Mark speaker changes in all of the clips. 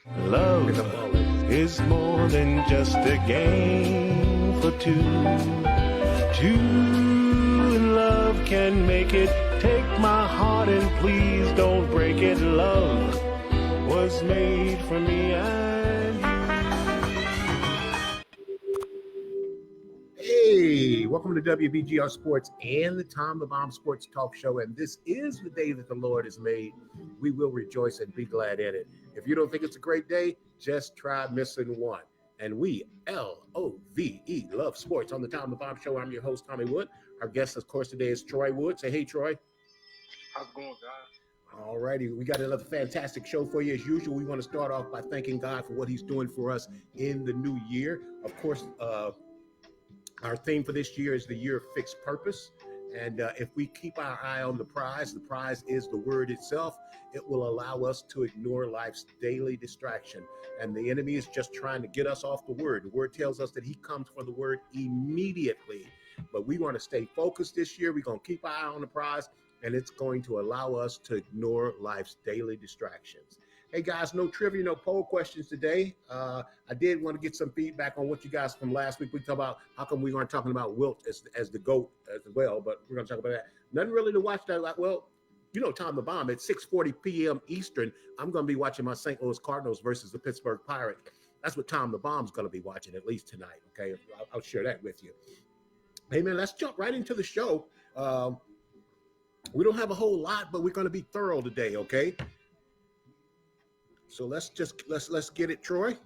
Speaker 1: Love is more than just a game for two. Two in love can make it. Take my heart and please don't break it. Love was made for me and you.
Speaker 2: Hey, welcome to WBGR Sports and the Tom the Bomb Sports Talk Show. And this is the day that the Lord has made. We will rejoice and be glad in it. If you don't think it's a great day, just try missing one. And we, Love, love sports on the Tom the Bomb Show. I'm your host, Tommy Wood. Our guest, of course, today is Troy Wood. Say, hey, Troy.
Speaker 3: How's it going, guys?
Speaker 2: All righty. We got another fantastic show for you. As usual, we want to start off by thanking God for what he's doing for us in the new year. Of course, our theme for this year is the year of fixed purpose. And if we keep our eye on the prize is the word itself. It will allow us to ignore life's daily distraction. And the enemy is just trying to get us off the word. The word tells us that he comes for the word immediately. But we want to stay focused this year. We're going to keep our eye on the prize, and it's going to allow us to ignore life's daily distractions. Hey guys, no trivia, no poll questions today. I did want to get some feedback on what you guys from last week. We talked about how come we weren't talking about Wilt as the GOAT as well, but we're going to talk about that. Nothing really to watch that. Like, well, you know, Tom the Bomb at 6:40 p.m. Eastern. I'm going to be watching my St. Louis Cardinals versus the Pittsburgh Pirates. That's what Tom the Bomb's going to be watching at least tonight. Okay, I'll share that with you. Hey man, let's jump right into the show. We don't have a whole lot, but we're going to be thorough today. Okay. So let's get it, Troy.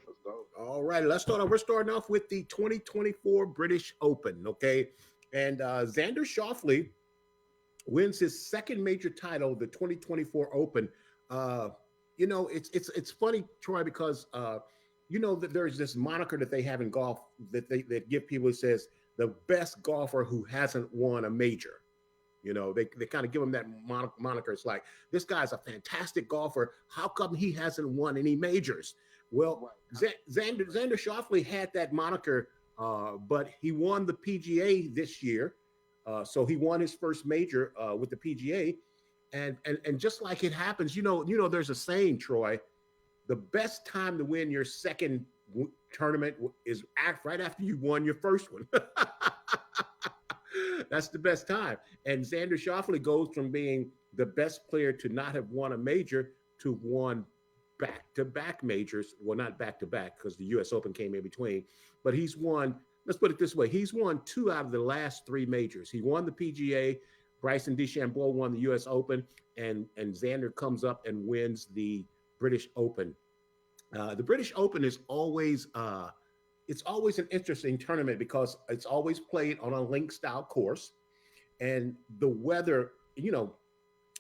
Speaker 3: Let's go.
Speaker 2: All right, let's start off. We're starting off with the 2024 British Open, okay? And Xander Schauffele wins his second major title, the 2024 Open. You know, it's funny, Troy, because you know that there's this moniker that they have in golf that give people, it says the best golfer who hasn't won a major. You know, they kind of give him that moniker. It's like, this guy's a fantastic golfer. How come he hasn't won any majors? Well, Xander Schauffele had that moniker, but he won the PGA this year. So he won his first major with the PGA. And just like it happens, you know, there's a saying, Troy, the best time to win your second tournament is right after you won your first one. That's the best time. And Xander Schauffele goes from being the best player to not have won a major to won back-to-back majors. Well, not back-to-back because the U.S. Open came in between. But he's won, let's put it this way, he's won 2 out of the last 3 majors. He won the PGA, Bryson DeChambeau won the U.S. Open, and Xander comes up and wins the British Open. The British Open is always it's always an interesting tournament because it's always played on a link style course, and the weather, you know,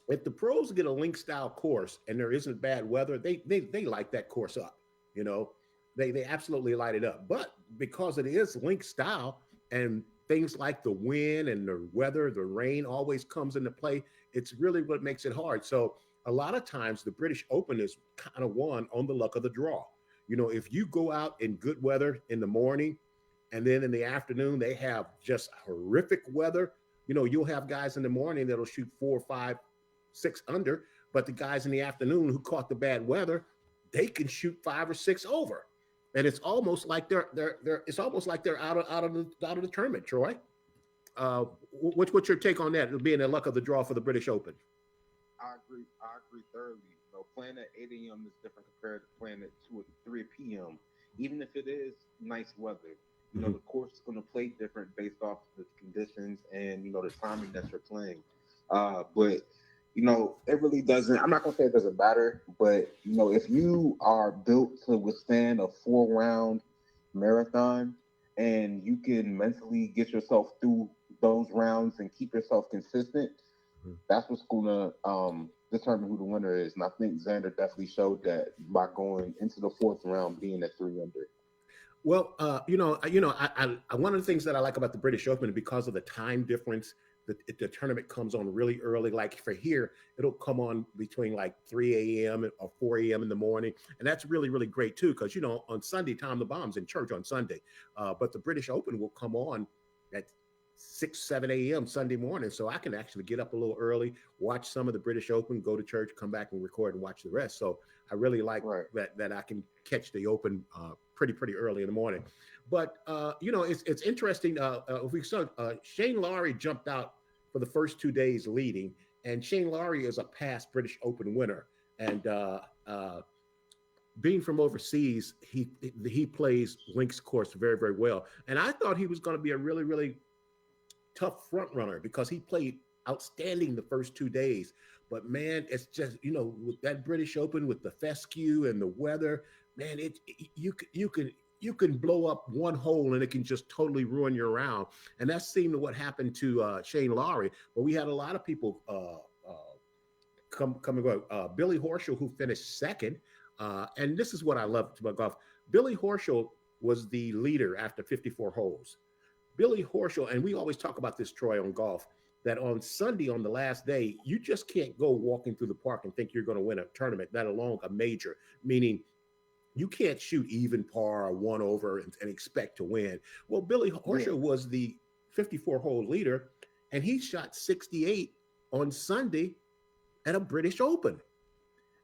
Speaker 2: if the pros get a link style course and there isn't bad weather, they light that course up. You know, they absolutely light it up. But because it is link style and things like the wind and the weather, the rain always comes into play, it's really what makes it hard. So a lot of times the British Open is kind of won on the luck of the draw. You know, if you go out in good weather in the morning and then in the afternoon they have just horrific weather, you know, you'll have guys in the morning that'll shoot 4, 5, 6 under, but the guys in the afternoon who caught the bad weather, they can shoot 5 or 6 over. And it's almost like they're out of the tournament, Troy. What's your take on that, being the luck of the draw for the British Open?
Speaker 3: I agree thoroughly. You know, playing at 8 a.m. is different compared to playing at 2 or 3 p.m. Even if it is nice weather, you know, the course is going to play different based off the conditions and, you know, the timing that you're playing. But, you know, it really doesn't, I'm not going to say it doesn't matter, but, you know, if you are built to withstand a 4-round marathon and you can mentally get yourself through those rounds and keep yourself consistent, that's what's going to determine who the winner is. And I think Xander definitely showed that by going into the 4th round, being at 3 under.
Speaker 2: Well, I one of the things that I like about the British Open, because of the time difference, the tournament comes on really early. Like for here, it'll come on between like 3 a.m. or 4 a.m. in the morning. And that's really, really great too, because, you know, on Sunday, Tom the Bomb's in church on Sunday. But the British Open will come on at 6, 7 a.m. Sunday morning. So I can actually get up a little early, watch some of the British Open, go to church, come back and record and watch the rest. So I really like
Speaker 3: Right.
Speaker 2: that I can catch the Open pretty early in the morning. But it's interesting. If we saw Shane Lowry jumped out for the first 2 days leading, and Shane Lowry is a past British Open winner, and being from overseas, he plays links course very well. And I thought he was going to be a really tough front runner because he played outstanding the first 2 days. But man, it's just with that British Open with the fescue and the weather, man, you can blow up one hole and it can just totally ruin your round. And that seemed to what happened to Shane Lowry. But we had a lot of people come and go. Billy Horschel, who finished second. And this is what I love about golf. Billy Horschel was the leader after 54 holes. Billy Horschel, and we always talk about this, Troy, on golf, that on Sunday, on the last day, you just can't go walking through the park and think you're going to win a tournament, let alone a major, meaning you can't shoot even par or one over and expect to win. Well, Billy Horschel was the 54-hole leader, and he shot 68 on Sunday at a British Open.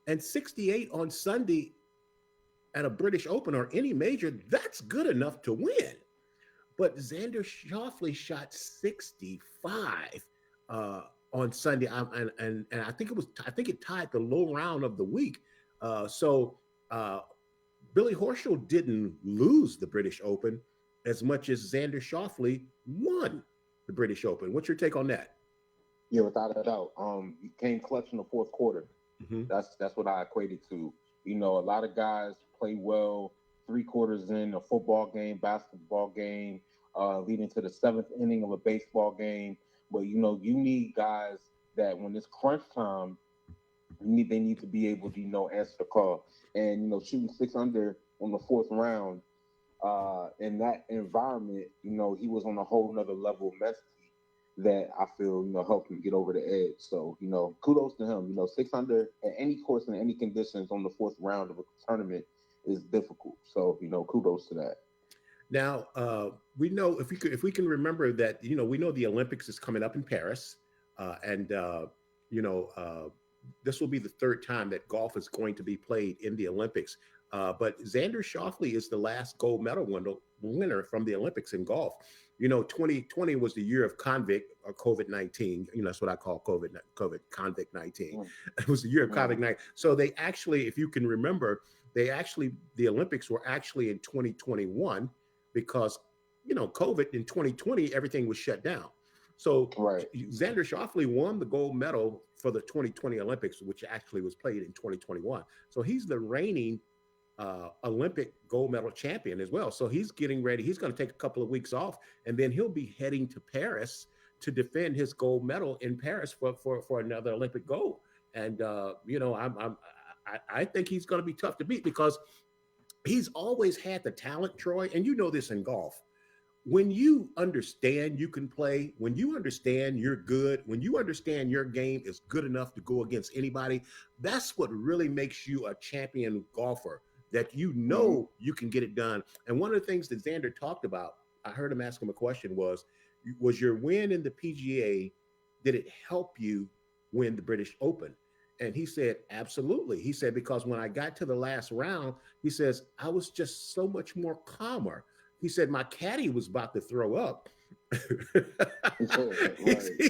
Speaker 2: And 68 on Sunday at a British Open or any major, that's good enough to win. But Xander Schauffele shot 65 on Sunday, and I think it tied the low round of the week. So Billy Horschel didn't lose the British Open as much as Xander Schauffele won the British Open. What's your take on that?
Speaker 3: Yeah, without a doubt. He came clutch in the fourth quarter.
Speaker 2: Mm-hmm.
Speaker 3: That's what I equated to. A lot of guys play well 3 quarters in a football game, basketball game, leading to the 7th inning of a baseball game. But you need guys that when it's crunch time, they need to be able to answer the call. And shooting 6 under on the 4th round, in that environment, he was on a whole nother level mentally that I feel helped him get over the edge. So kudos to him. 6 under at any course in any conditions on the 4th round of a tournament is difficult. So kudos to that.
Speaker 2: Now we know if we can remember that we know the Olympics is coming up in Paris, and this will be the 3rd time that golf is going to be played in the Olympics. But Xander Schauffele is the last gold medal winner from the Olympics in golf. 2020 was the year of convict or COVID-19. That's what I call COVID convict-19. It was the year of COVID-19. So they actually, if you can remember, the Olympics were actually in 2021 because, COVID in 2020, everything was shut down. So Xander Schauffele won the gold medal for the 2020 Olympics, which actually was played in 2021. So he's the reigning Olympic gold medal champion as well. So he's getting ready. He's going to take a couple of weeks off, and then he'll be heading to Paris to defend his gold medal in Paris for another Olympic gold. And I think he's going to be tough to beat because he's always had the talent, Troy. And you know this in golf. When you understand you can play, when you understand you're good, when you understand your game is good enough to go against anybody, that's what really makes you a champion golfer, that you can get it done. And one of the things that Xander talked about, I heard him ask him a question, was your win in the PGA, did it help you win the British Open? And he said, absolutely. He said, because when I got to the last round, he says, I was just so much more calmer. He said, my caddy was about to throw up. He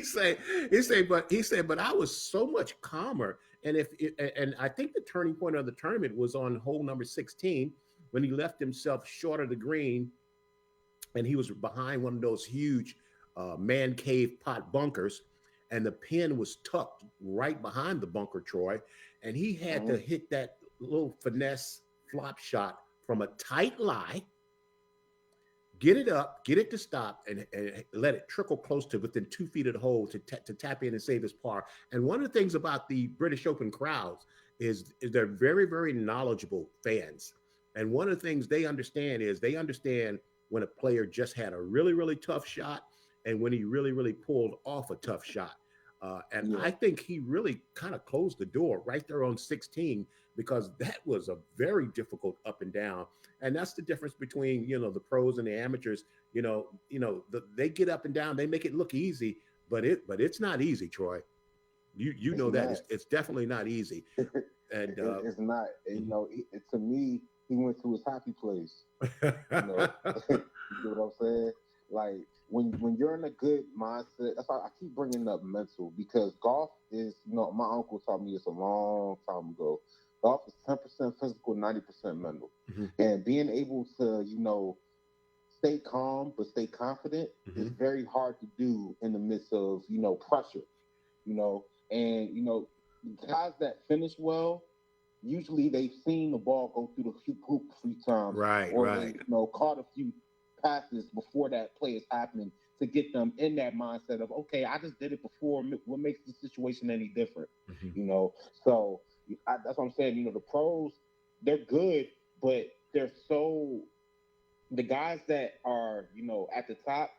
Speaker 2: said, but I was so much calmer. And I think the turning point of the tournament was on hole number 16 when he left himself short of the green, and he was behind one of those huge man cave pot bunkers, and the pin was tucked right behind the bunker, Troy, and he had to hit that little finesse flop shot from a tight lie, get it up, get it to stop, and let it trickle close to within 2 feet of the hole to tap in and save his par. And one of the things about the British Open crowds is they're very, very knowledgeable fans. And one of the things they understand when a player just had a really, really tough shot and when he really, really pulled off a tough shot. And
Speaker 3: Yeah.
Speaker 2: I think he really kind of closed the door right there on 16 because that was a very difficult up and down. And that's the difference between, the pros and the amateurs. They get up and down, they make it look easy, but it's not easy, Troy. You
Speaker 3: It's
Speaker 2: know that
Speaker 3: not.
Speaker 2: it's definitely not easy. And
Speaker 3: It's not. And,
Speaker 2: mhm.
Speaker 3: to me, he went to his happy place. You know, you get what I'm saying? Like when you're in a good mindset, that's why I keep bringing up mental because golf is, my uncle taught me this a long time ago. Golf is 10% physical, 90% mental,
Speaker 2: Mhm,
Speaker 3: and being able to, stay calm but stay confident is
Speaker 2: mhm.
Speaker 3: very hard to do in the midst of, pressure. And guys that finish well, usually they've seen the ball go through the hoop a few times,
Speaker 2: Right,
Speaker 3: or they,
Speaker 2: right.
Speaker 3: caught a few passes before that play is happening to get them in that mindset of, okay, I just did it before. What makes the situation any different?
Speaker 2: Mhm.
Speaker 3: You know, so that's what I'm saying. The pros, they're good, but they're so the guys that are, at the top,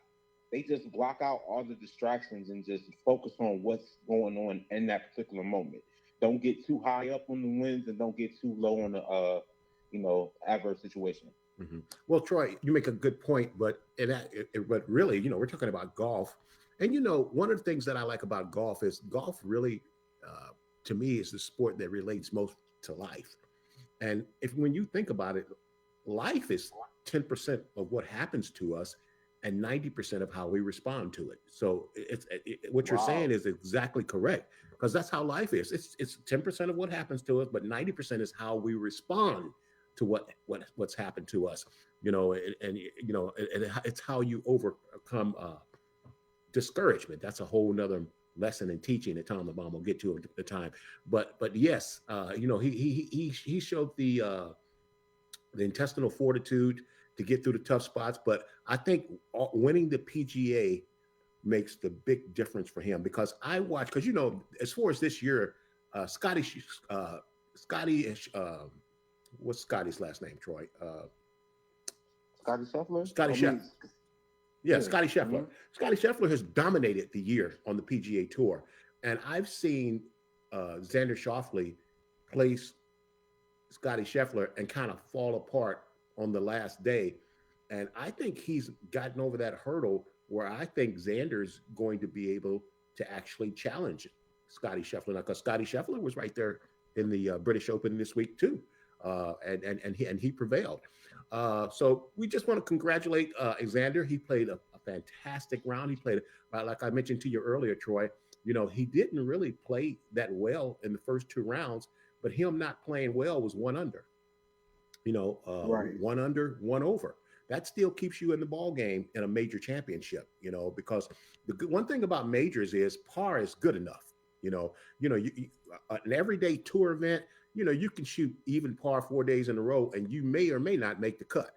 Speaker 3: they just block out all the distractions and just focus on what's going on in that particular moment. Don't get too high up on the wins and don't get too low on the adverse situation.
Speaker 2: Mhm. Well, Troy, you make a good point, but really, we're talking about golf, and one of the things that I like about golf is golf really, uh, to me, is the sport that relates most to life. And if when you think about it, life is 10% of what happens to us and 90% of how we respond to it. So what you're saying
Speaker 3: Wow.
Speaker 2: is exactly correct because that's how life is. It's 10% of what happens to us, but 90% is how we respond to what's happened to us. It's how you overcome discouragement. That's a whole nother lesson in teaching that Tom LeBon will get to at the time. But yes, he showed the intestinal fortitude to get through the tough spots. But I think winning the PGA makes the big difference for him because I watch because as far as this year, Scotty, Scotty, what's Scotty's last name? Troy,
Speaker 3: Scotty Scheffler?
Speaker 2: Scotty
Speaker 3: I
Speaker 2: Scheffler.
Speaker 3: mean,
Speaker 2: Yeah,
Speaker 3: yeah.
Speaker 2: Scotty Scheffler.
Speaker 3: Mhm.
Speaker 2: Scotty Scheffler has dominated the year on the PGA Tour, and I've seen Xander Schauffele place Scotty Scheffler and kind of fall apart on the last day. And I think he's gotten over that hurdle where I think Xander's going to be able to actually challenge Scotty Scheffler. Now, because Scotty Scheffler was right there in the British Open this week too, and he prevailed. So we just want to congratulate Xander. He played a fantastic round. He played, like I mentioned to you earlier, Troy. He didn't really play that well in the first two rounds, but him not playing well was one under.
Speaker 3: Right.
Speaker 2: One under, one over. That still keeps you in the ball game in a major championship. Because the good, one thing about majors is par is good enough. An everyday tour event. You can shoot even par 4 days in a row, and you may or may not make the cut.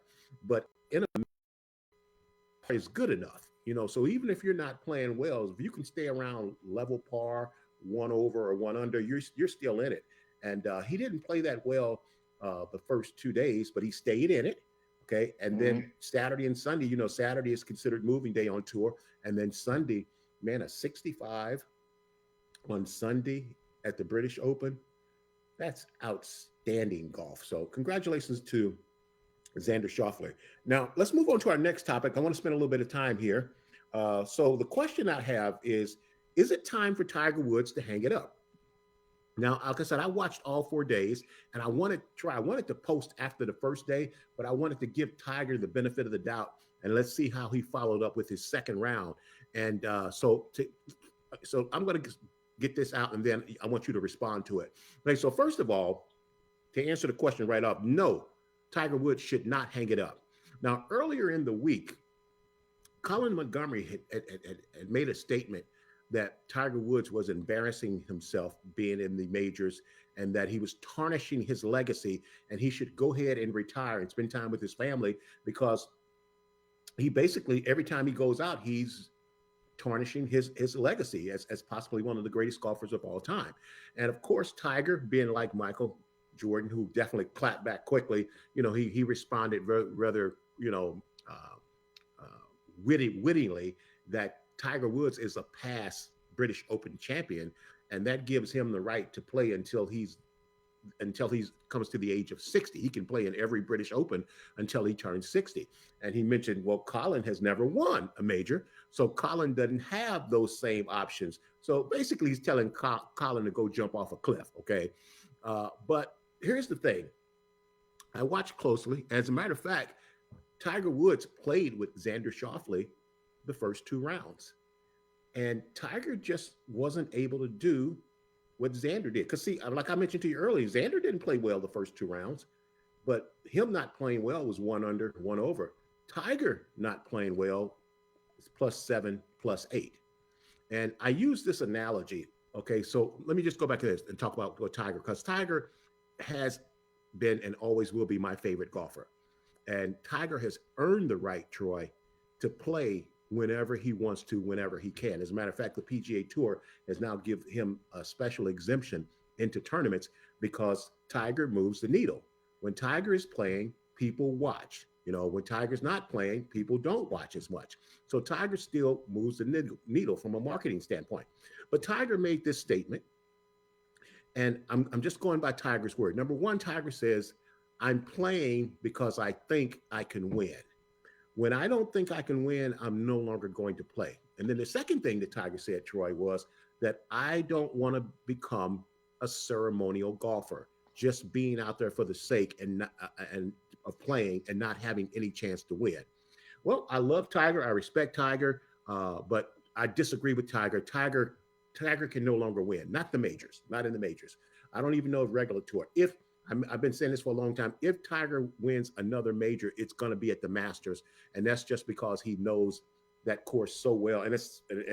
Speaker 2: But in a par is good enough. So even if you're not playing well, if you can stay around level par, one over or one under, you're still in it. And he didn't play that well the first 2 days, but he stayed in it. Okay. And
Speaker 3: Hmm.
Speaker 2: then Saturday and Sunday, Saturday is considered moving day on tour. And then Sunday, man, a 65 on Sunday at the British Open. That's outstanding golf. So congratulations to Xander Schauffele. Now, let's move on to our next topic. I want to spend a little bit of time here. So the question I have is it time for Tiger Woods to hang it up? Now, like I said, I watched all 4 days, and I wanted to post after the first day, but I wanted to give Tiger the benefit of the doubt, and let's see how he followed up with his second round. And so I'm going to get this out, and then I want you to respond to it. Okay, so first of all, to answer the question right off, no, Tiger Woods should not hang it up. Now, earlier in the week, Colin Montgomery had made a statement that Tiger Woods was embarrassing himself being in the majors and that he was tarnishing his legacy and he should go ahead and retire and spend time with his family because he basically, every time he goes out, he's tarnishing his legacy as possibly one of the greatest golfers of all time. And of course, Tiger, being like Michael Jordan, who definitely clapped back quickly, he responded rather, wittingly that Tiger Woods is a past British Open champion, and that gives him the right to play until he comes to the age of 60. He can play in every British Open until he turns 60. And he mentioned, well, Colin has never won a major, so Colin doesn't have those same options. So basically, he's telling Colin to go jump off a cliff. Okay, but here's the thing: I watched closely. As a matter of fact, Tiger Woods played with Xander Schauffele the first 2 rounds, and Tiger just wasn't able to do what Xander did. Because see, like I mentioned to you earlier, Xander didn't play well the first 2 rounds, but him not playing well was 1 under, 1 over. Tiger not playing well is +7, +8. And I use this analogy. Okay, so let me just go back to this and talk about what Tiger, because Tiger has been and always will be my favorite golfer. And Tiger has earned the right, Troy, to play whenever he wants to, whenever he can. As a matter of fact, the PGA Tour has now given him a special exemption into tournaments because Tiger moves the needle. When Tiger is playing, people watch. When Tiger's not playing, people don't watch as much. So Tiger still moves the needle from a marketing standpoint. But Tiger made this statement, and I'm just going by Tiger's word. Number one, Tiger says, I'm playing because I think I can win. When I don't think I can win, I'm no longer going to play. And then the second thing that Tiger said, Troy, was that I don't want to become a ceremonial golfer, just being out there for the sake and of playing and not having any chance to win. Well, I love Tiger. I respect Tiger, but I disagree with Tiger. Tiger can no longer win, not the majors, not in the majors. I don't even know if regular tour. I've been saying this for a long time. If Tiger wins another major, it's going to be at the Masters, and that's just because he knows that course so well. And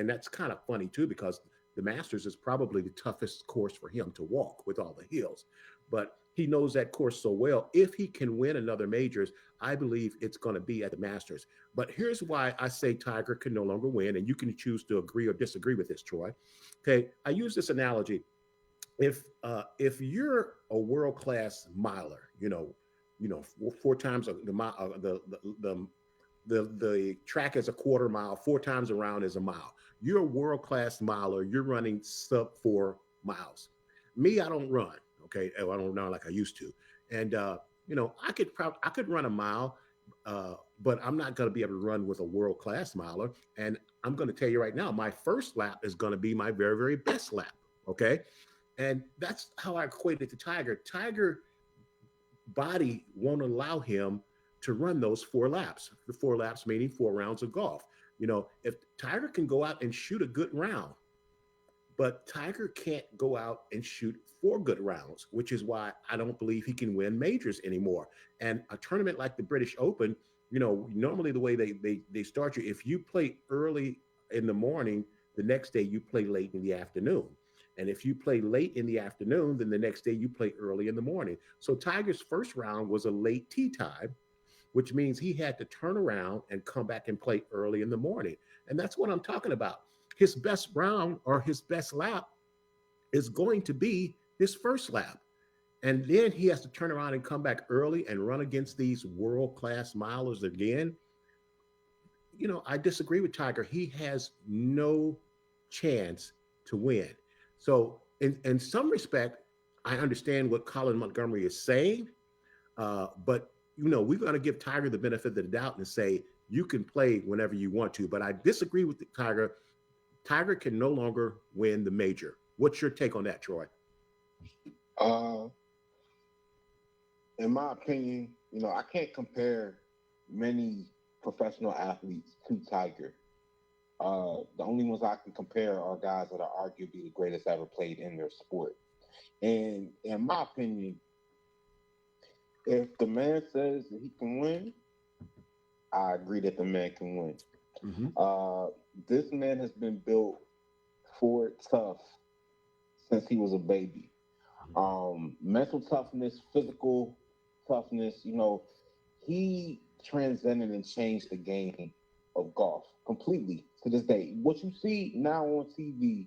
Speaker 2: that's kind of funny too, because the Masters is probably the toughest course for him to walk with all the hills. But he knows that course so well. If he can win another majors, I believe it's going to be at the Masters. But here's why I say Tiger can no longer win, and you can choose to agree or disagree with this, Troy. Okay, I use this analogy. If you're a world-class miler, 4 times the track is a quarter mile, 4 times around is a mile. You're a world-class miler. You're running sub 4 miles. Me, I don't run. Okay, I don't run like I used to, and I could run a mile, but I'm not going to be able to run with a world-class miler. And I'm going to tell you right now, my first lap is going to be my very, very best lap. Okay. And that's how I equate it to Tiger. Tiger body won't allow him to run those 4 laps. The 4 laps meaning 4 rounds of golf. If Tiger can go out and shoot a good round, but Tiger can't go out and shoot 4 good rounds, which is why I don't believe he can win majors anymore. And a tournament like the British Open, normally the way they start you, if you play early in the morning, the next day you play late in the afternoon. And if you play late in the afternoon, then the next day you play early in the morning. So Tiger's first round was a late tee time, which means he had to turn around and come back and play early in the morning. And that's what I'm talking about. His best round or his best lap is going to be his first lap. And then he has to turn around and come back early and run against these world-class milers again. I disagree with Tiger. He has no chance to win. So in some respect, I understand what Colin Montgomery is saying, but we're going to give Tiger the benefit of the doubt and say you can play whenever you want to. But I disagree with Tiger. Tiger can no longer win the major. What's your take on that, Troy?
Speaker 3: In my opinion, I can't compare many professional athletes to Tiger. The only ones I can compare are guys that are arguably the greatest ever played in their sport. And in my opinion, if the man says that he can win, I agree that the man can win. Mm-hmm. This man has been built for it tough since he was a baby. Mental toughness, physical toughness, he transcended and changed the game of golf completely to this day. What you see now on TV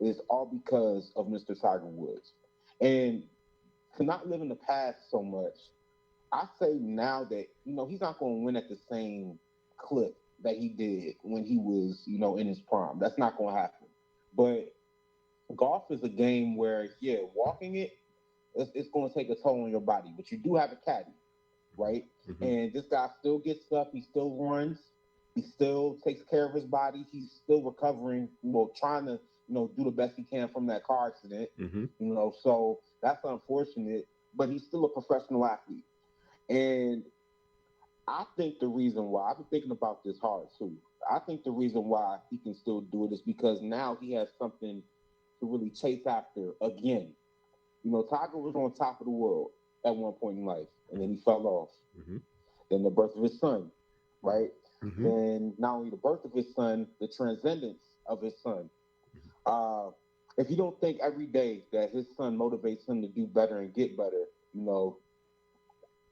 Speaker 3: is all because of Mr. Tiger Woods. And to not live in the past so much, I say now that, he's not going to win at the same clip that he did when he was, in his prime. That's not going to happen. But golf is a game where, yeah, walking it's going to take a toll on your body. But you do have a caddy, right?
Speaker 2: Mhm.
Speaker 3: And this guy still gets stuff. He still runs. He still takes care of his body. He's still recovering, trying to, do the best he can from that car accident.
Speaker 2: Mhm.
Speaker 3: So that's unfortunate. But he's still a professional athlete. And I think the reason why, I've been thinking about this hard too. I think the reason why he can still do it is because now he has something to really chase after again. Tiger was on top of the world at one point in life, and then he fell off.
Speaker 2: Mhm.
Speaker 3: Then the birth of his son, right?
Speaker 2: Mhm.
Speaker 3: Then not only the birth of his son, the transcendence of his son. If you don't think every day that his son motivates him to do better and get better,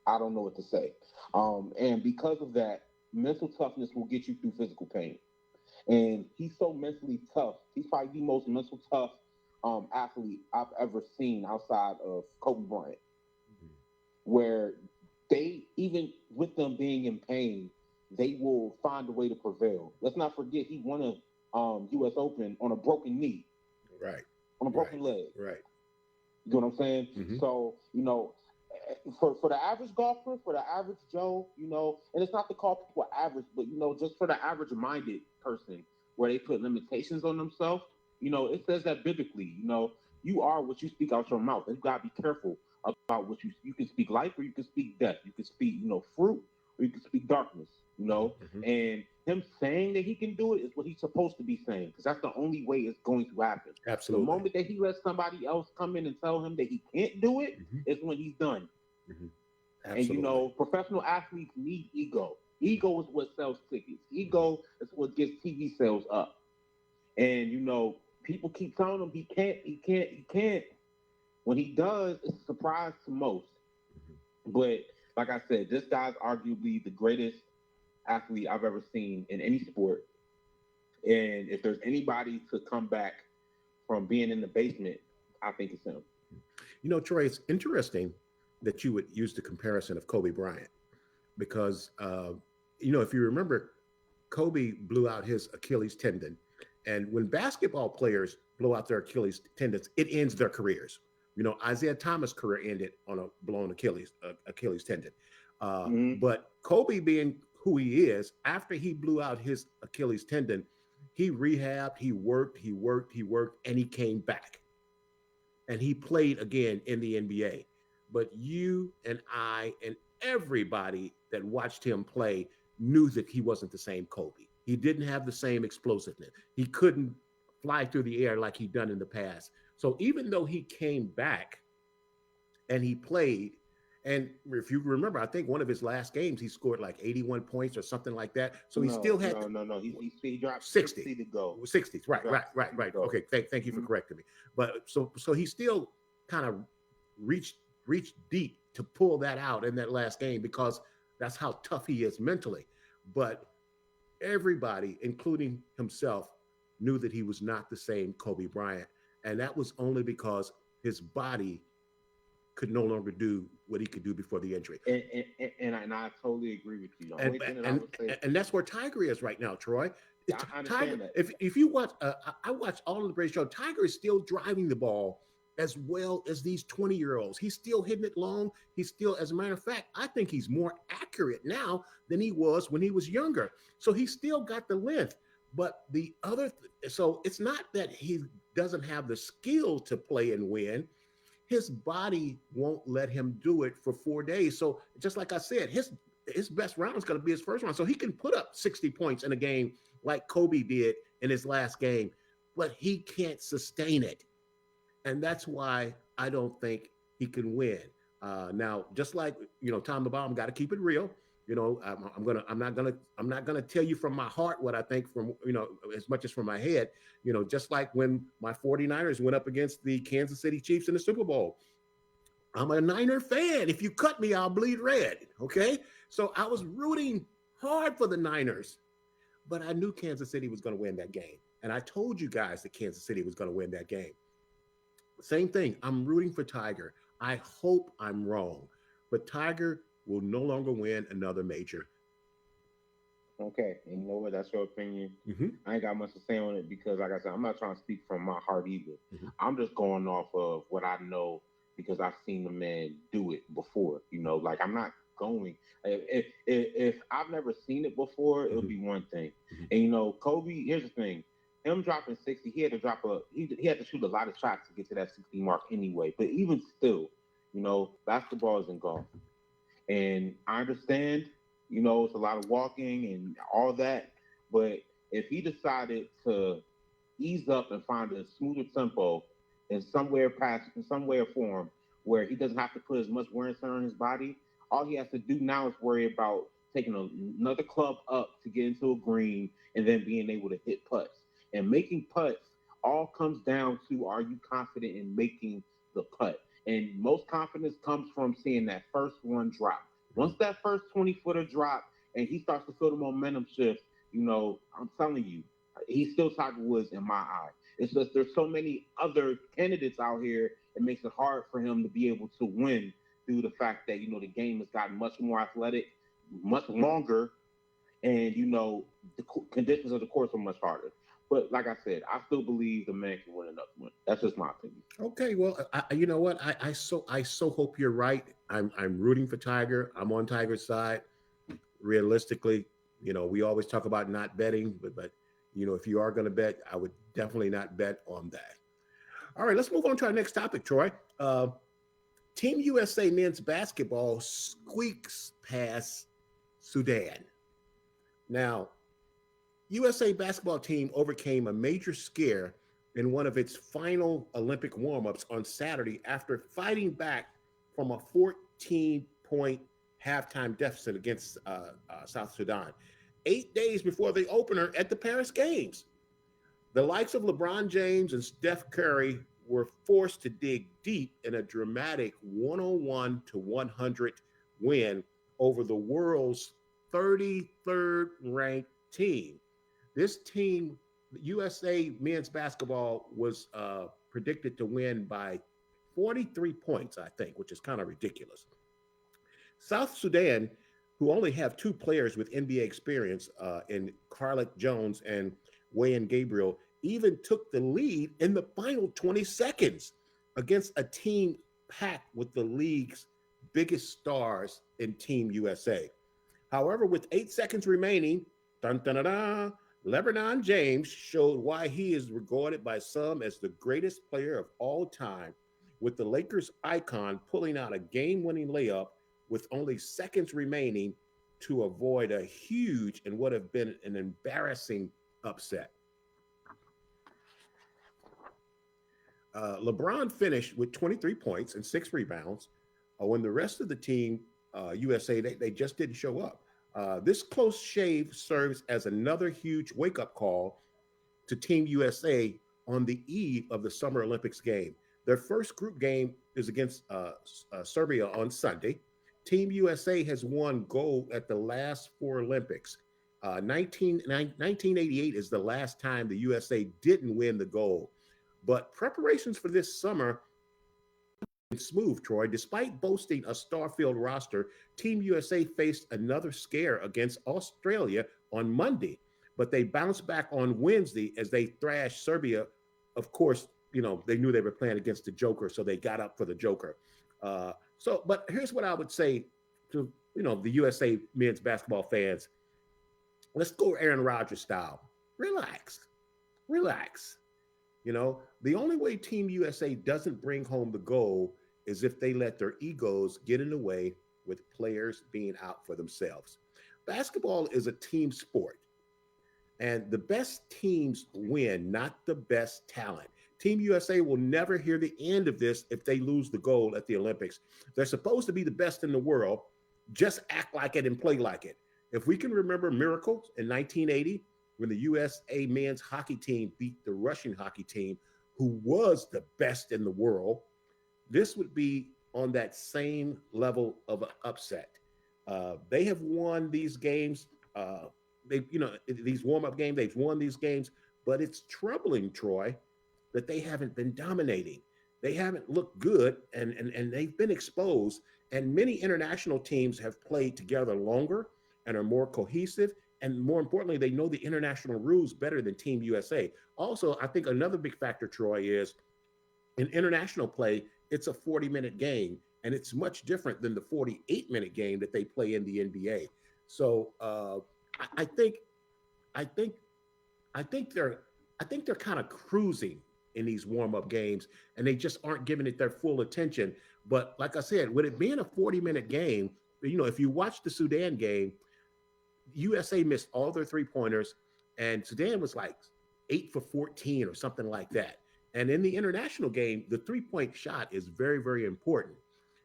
Speaker 3: I don't know what to say. And because of that, mental toughness will get you through physical pain. And he's so mentally tough. He's probably the most mental tough athlete I've ever seen outside of Kobe Bryant, where they, even with them being in pain, they will find a way to prevail. Let's not forget he won a U.S. Open on a broken knee,
Speaker 2: Right.
Speaker 3: on a broken
Speaker 2: Right.
Speaker 3: leg.
Speaker 2: Right.
Speaker 3: You know what I'm saying?
Speaker 2: Mhm.
Speaker 3: So, for the average golfer, for the average Joe, and it's not to call people average, but, just for the average minded person where they put limitations on themselves, it says that biblically, you are what you speak out your mouth. And you got to be careful about what you can speak life or you can speak death. You can speak, fruit or you can speak darkness,
Speaker 2: Mhm.
Speaker 3: and him saying that he can do it is what he's supposed to be saying because that's the only way it's going to happen.
Speaker 2: Absolutely.
Speaker 3: The moment that he lets somebody else come in and tell him that he can't do it
Speaker 2: Mhm.
Speaker 3: is when he's done.
Speaker 2: Mhm.
Speaker 3: And
Speaker 2: Absolutely.
Speaker 3: professional athletes need ego. Ego is what sells tickets. Ego is what gets TV sales up. And people keep telling him he can't. When he does, it's a surprise to most. But like I said, this guy's arguably the greatest athlete I've ever seen in any sport. And if there's anybody to come back from being in the basement, I think it's him.
Speaker 2: Troy, it's interesting that you would use the comparison of Kobe Bryant because, if you remember, Kobe blew out his Achilles tendon. And when basketball players blow out their Achilles tendons, it ends their careers. Isaiah Thomas' career ended on a blown Achilles tendon.
Speaker 3: Mm-hmm.
Speaker 2: But Kobe, being who he is, after he blew out his Achilles tendon, he rehabbed, he worked, and he came back and he played again in the NBA. But you and I and everybody that watched him play knew that he wasn't the same Kobe. He didn't have the same explosiveness. He couldn't fly through the air like he'd done in the past. So even though he came back and he played, and if you remember, I think one of his last games, he scored like 81 points or something like that. So he still had
Speaker 3: no. He dropped
Speaker 2: 60
Speaker 3: 60 to go.
Speaker 2: 60s. Right. Okay. Thank you for
Speaker 3: Mhm.
Speaker 2: correcting me. But so he still kind of reached deep to pull that out in that last game because that's how tough he is mentally. But everybody, including himself, knew that he was not the same Kobe Bryant. And that was only because his body could no longer do what he could do before the injury.
Speaker 3: And I totally agree with you. The only thing that I
Speaker 2: And
Speaker 3: would say,
Speaker 2: and that's where Tiger is right now, Troy.
Speaker 3: I
Speaker 2: Tiger,
Speaker 3: understand that.
Speaker 2: if you watch, I watch all of the Brady show. Tiger is still driving the ball as well as these 20-year-olds. He's still hitting it long. He's still, as a matter of fact, I think he's more accurate now than he was when he was younger. So he's still got the length. But so it's not that he doesn't have the skill to play and win. His body won't let him do it for 4 days. So just like I said, his best round is going to be his first round. So he can put up 60 points in a game like Kobe did in his last game, but he can't sustain it. And that's why I don't think he can win. Now, just like Tom the Bomb, got to keep it real. I'm not gonna tell you from my heart what I think from as much as from my head. Just like when my 49ers went up against the Kansas City Chiefs in the Super Bowl. I'm a Niner fan. If you cut me, I'll bleed red. Okay, so I was rooting hard for the Niners, but I knew Kansas City was going to win that game, and I told you guys that Kansas City was going to win that game. Same thing. I'm rooting for Tiger. I hope I'm wrong, but Tiger will no longer win another major.
Speaker 3: Okay, and you know what? That's your opinion.
Speaker 2: Mm-hmm.
Speaker 3: I ain't got much to say on it because, like I said, I'm not trying to speak from my heart either.
Speaker 2: Mm-hmm.
Speaker 3: I'm just going off of what I know because I've seen the man do it before. Like I'm not going. If I've never seen it before, it'll
Speaker 2: Mm-hmm.
Speaker 3: be one thing.
Speaker 2: Mhm.
Speaker 3: And Kobe. Here's the thing: him dropping 60, he had to he had to shoot a lot of shots to get to that 60 mark anyway. But even still, basketball is in golf. And I understand, it's a lot of walking and all that. But if he decided to ease up and find a smoother tempo in some way or form where he doesn't have to put as much wear and tear on his body, all he has to do now is worry about taking another club up to get into a green and then being able to hit putts. And making putts all comes down to, are you confident in making the putt? And most confidence comes from seeing that first one drop. Once that first 20-footer drop and he starts to feel the momentum shift, I'm telling you, he's still Tiger Woods in my eye. It's just there's so many other candidates out here. It makes it hard for him to be able to win due to the fact that, the game has gotten much more athletic, much longer, and, the conditions of the course are much harder. But like I said, I still believe the man can win enough win. That's just my opinion.
Speaker 2: Okay, well, you know what? I so hope you're right. I'm rooting for Tiger. I'm on Tiger's side. Realistically, we always talk about not betting, but if you are going to bet, I would definitely not bet on that. All right, let's move on to our next topic, Troy. Team USA men's basketball squeaks past Sudan. Now, USA basketball team overcame a major scare in one of its final Olympic warm-ups on Saturday after fighting back from a 14-point halftime deficit against South Sudan, 8 days before the opener at the Paris Games. The likes of LeBron James and Steph Curry were forced to dig deep in a dramatic 101-100 win over the world's 33rd ranked team. This team, USA men's basketball, was predicted to win by 43 points, I think, which is kind of ridiculous. South Sudan, who only have two players with NBA experience in Carlik Jones and Wayne Gabriel, even took the lead in the final 20 seconds against a team packed with the league's biggest stars in Team USA. However, with 8 seconds remaining, LeBron James showed why he is regarded by some as the greatest player of all time, with the Lakers icon pulling out a game-winning layup with only seconds remaining to avoid a huge and would have been an embarrassing upset. LeBron finished with 23 points and 6 rebounds when the rest of the team, USA, they just didn't show up. This close shave serves as another huge wake-up call to Team USA on the eve of the Summer Olympics game. Their first group game is against Serbia on Sunday. Team USA has won gold at the last 4 Olympics. 1988 is the last time the USA didn't win the gold. But preparations for this summer smooth, Troy. Despite boasting a star-filled roster, Team USA faced another scare against Australia on Monday, but they bounced back on Wednesday as they thrashed Serbia. Of course, they knew they were playing against the Joker, so they got up for the Joker. But here's what I would say to, the USA men's basketball fans. Let's go Aaron Rodgers style. Relax. The only way Team USA doesn't bring home the gold is if they let their egos get in the way with players being out for themselves. Basketball is a team sport, and the best teams win, not the best talent. Team USA will never hear the end of this if they lose the gold at the Olympics. They're supposed to be the best in the world. Just act like it and play like it. If we can remember miracles in 1980, when the USA men's hockey team beat the Russian hockey team, who was the best in the world, this would be on that same level of an upset. They have won these games. These warm-up games, they've won these games, but it's troubling, Troy, that they haven't been dominating. They haven't looked good, and they've been exposed. And many international teams have played together longer and are more cohesive. and more importantly, they know the international rules better than Team USA. Also, I think another big factor, Troy, is in international play, it's a 40-minute game, and it's much different than the 48-minute game that they play in the NBA. So I think I think I think they're kind of cruising in these warm-up games, and they just aren't giving it their full attention. But like I said, with it being a 40-minute game, if you watch the Sudan game, USA missed all their three-pointers, and Sudan was like 8 for 14 or something like that. And in the international game, the three-point shot is very, very important.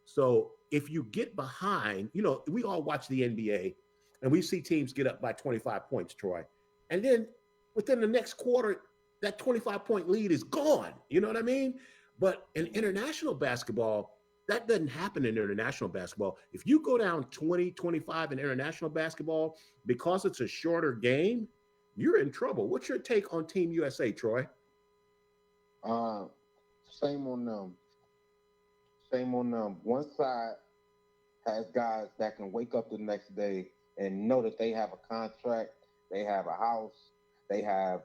Speaker 2: So if you get behind, we all watch the NBA and we see teams get up by 25 points, Troy. And then within the next quarter, that 25-point lead is gone. You know what I mean? But in international basketball, that doesn't happen in international basketball. If you go down 20, 25 in international basketball, because it's a shorter game, you're in trouble. What's your take on Team USA, Troy?
Speaker 3: Same on them. Same on them. One side has guys that can wake up the next day and know that they have a contract, they have a house, they have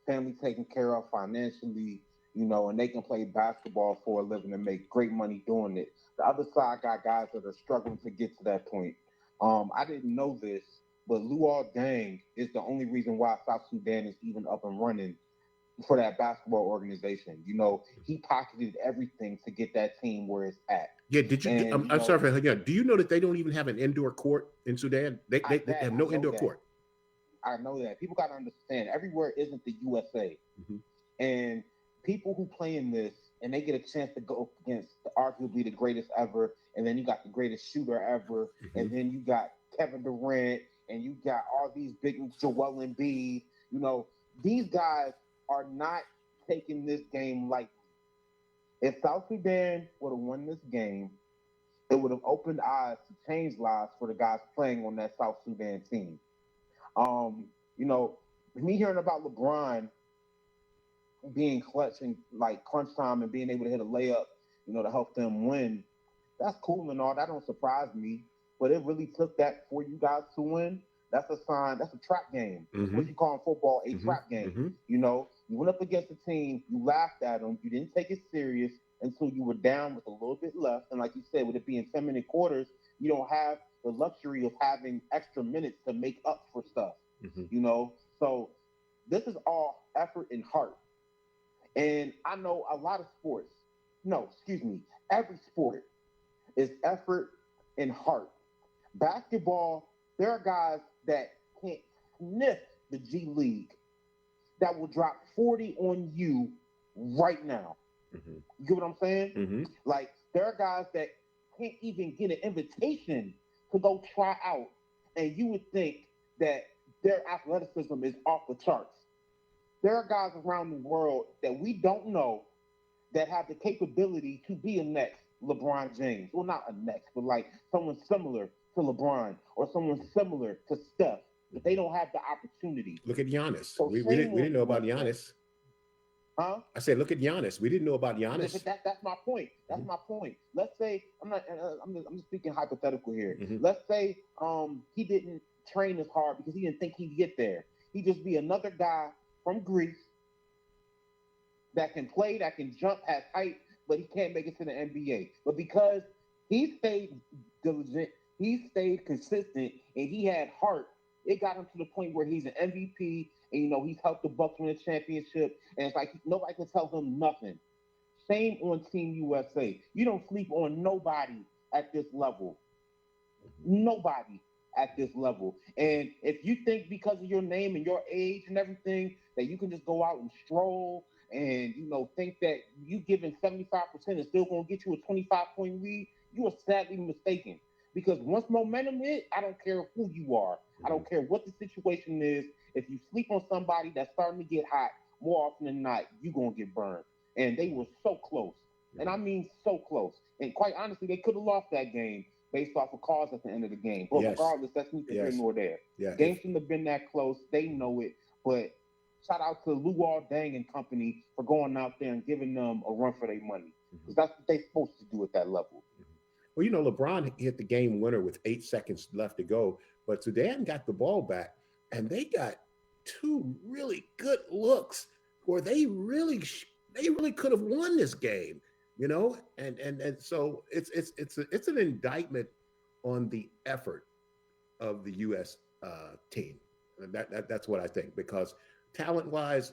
Speaker 3: family taken care of financially, and they can play basketball for a living and make great money doing it. The other side got guys that are struggling to get to that point. I didn't know this, but Luol Deng is the only reason why South Sudan is even up and running for that basketball organization. He pocketed everything to get that team where it's at.
Speaker 2: Yeah, did you? And, I'm sorry for again. Do you know that they don't even have an indoor court in Sudan? They have no indoor court.
Speaker 3: I know that. People got to understand, everywhere isn't the USA. Mm-hmm. And people who play in this, and they get a chance to go against arguably the greatest ever, and then you got the greatest shooter ever, mm-hmm. and then you got Kevin Durant, and you got all these big Joel Embiid. These guys are not taking this game lightly. If South Sudan would have won this game, it would have opened eyes to change lives for the guys playing on that South Sudan team. Me hearing about LeBron being clutch in like crunch time and being able to hit a layup, to help them win, that's cool and all. That don't surprise me. But it really took that for you guys to win. That's a sign. That's a trap game. Mm-hmm. What you call in football a trap game. Mm-hmm. You went up against a team, you laughed at them, you didn't take it serious until you were down with a little bit left. And like you said, with it being 10-minute quarters, you don't have the luxury of having extra minutes to make up for stuff. Mm-hmm. So this is all effort and heart. And I know a lot of sports, every sport is effort and heart. Basketball, there are guys that can't sniff the G League that will drop 40 on you right now. Mm-hmm. You get what I'm saying? Mm-hmm. Like, there are guys that can't even get an invitation to go try out, and you would think that their athleticism is off the charts. There are guys around the world that we don't know that have the capability to be a next LeBron James. Well, not a next, but like someone similar to LeBron or someone similar to Steph, but they don't have the opportunity.
Speaker 2: Look at Giannis. So we didn't know about Giannis.
Speaker 3: Huh?
Speaker 2: I said, look at Giannis. We didn't know about Giannis.
Speaker 3: That's my point. That's my point. Let's say I'm just speaking hypothetical here. Mm-hmm. Let's say he didn't train as hard because he didn't think he'd get there. He'd just be another guy from Greece that can play, that can jump, has height, but he can't make it to the NBA. But because he stayed diligent, he stayed consistent, and he had heart, it got him to the point where he's an MVP, and he's helped the Bucks win a championship, and it's like nobody can tell him nothing. Same on Team USA. You don't sleep on nobody at this level. Nobody at this level. And if you think because of your name and your age and everything that you can just go out and stroll and think that you giving 75% is still going to get you a 25-point lead, you are sadly mistaken. Because once momentum hit, I don't care who you are. I don't care what the situation is. If you sleep on somebody that's starting to get hot, more often than not, you're going to get burned. And they were so close. And I mean so close. And quite honestly, they could have lost that game based off of calls at the end of the game. But regardless, that's neither here nor there. Yeah. Game shouldn't have been that close. They know it. But shout out to Luol Deng and company for going out there and giving them a run for their money. Because that's what they're supposed to do at that level.
Speaker 2: Well, LeBron hit the game winner with 8 seconds left to go, but Sudan got the ball back. and they got two really good looks where they really could have won this game, and so it's an indictment on the effort of the U.S. Team. That's what I think, because talent wise,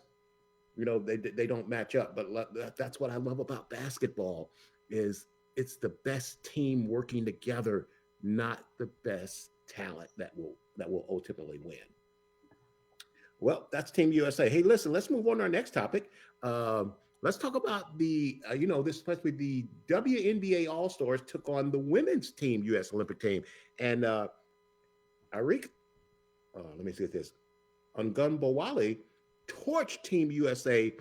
Speaker 2: they don't match up. But that's what I love about basketball is it's the best team working together, not the best talent that will ultimately win. Well, that's Team USA. Hey, listen, let's move on to our next topic. Let's talk about this especially the WNBA All Stars took on the women's team, U.S. Olympic team, and Arik, let me see this. Bawali torched Team USA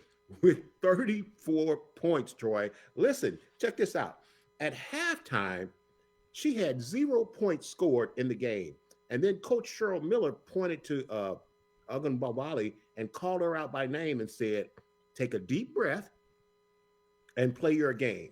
Speaker 2: with 34 points, Troy. Listen, check this out. At halftime, she had 0 points scored in the game. And then Coach Cheryl Miller pointed to Bawali and called her out by name and said, take a deep breath and play your game.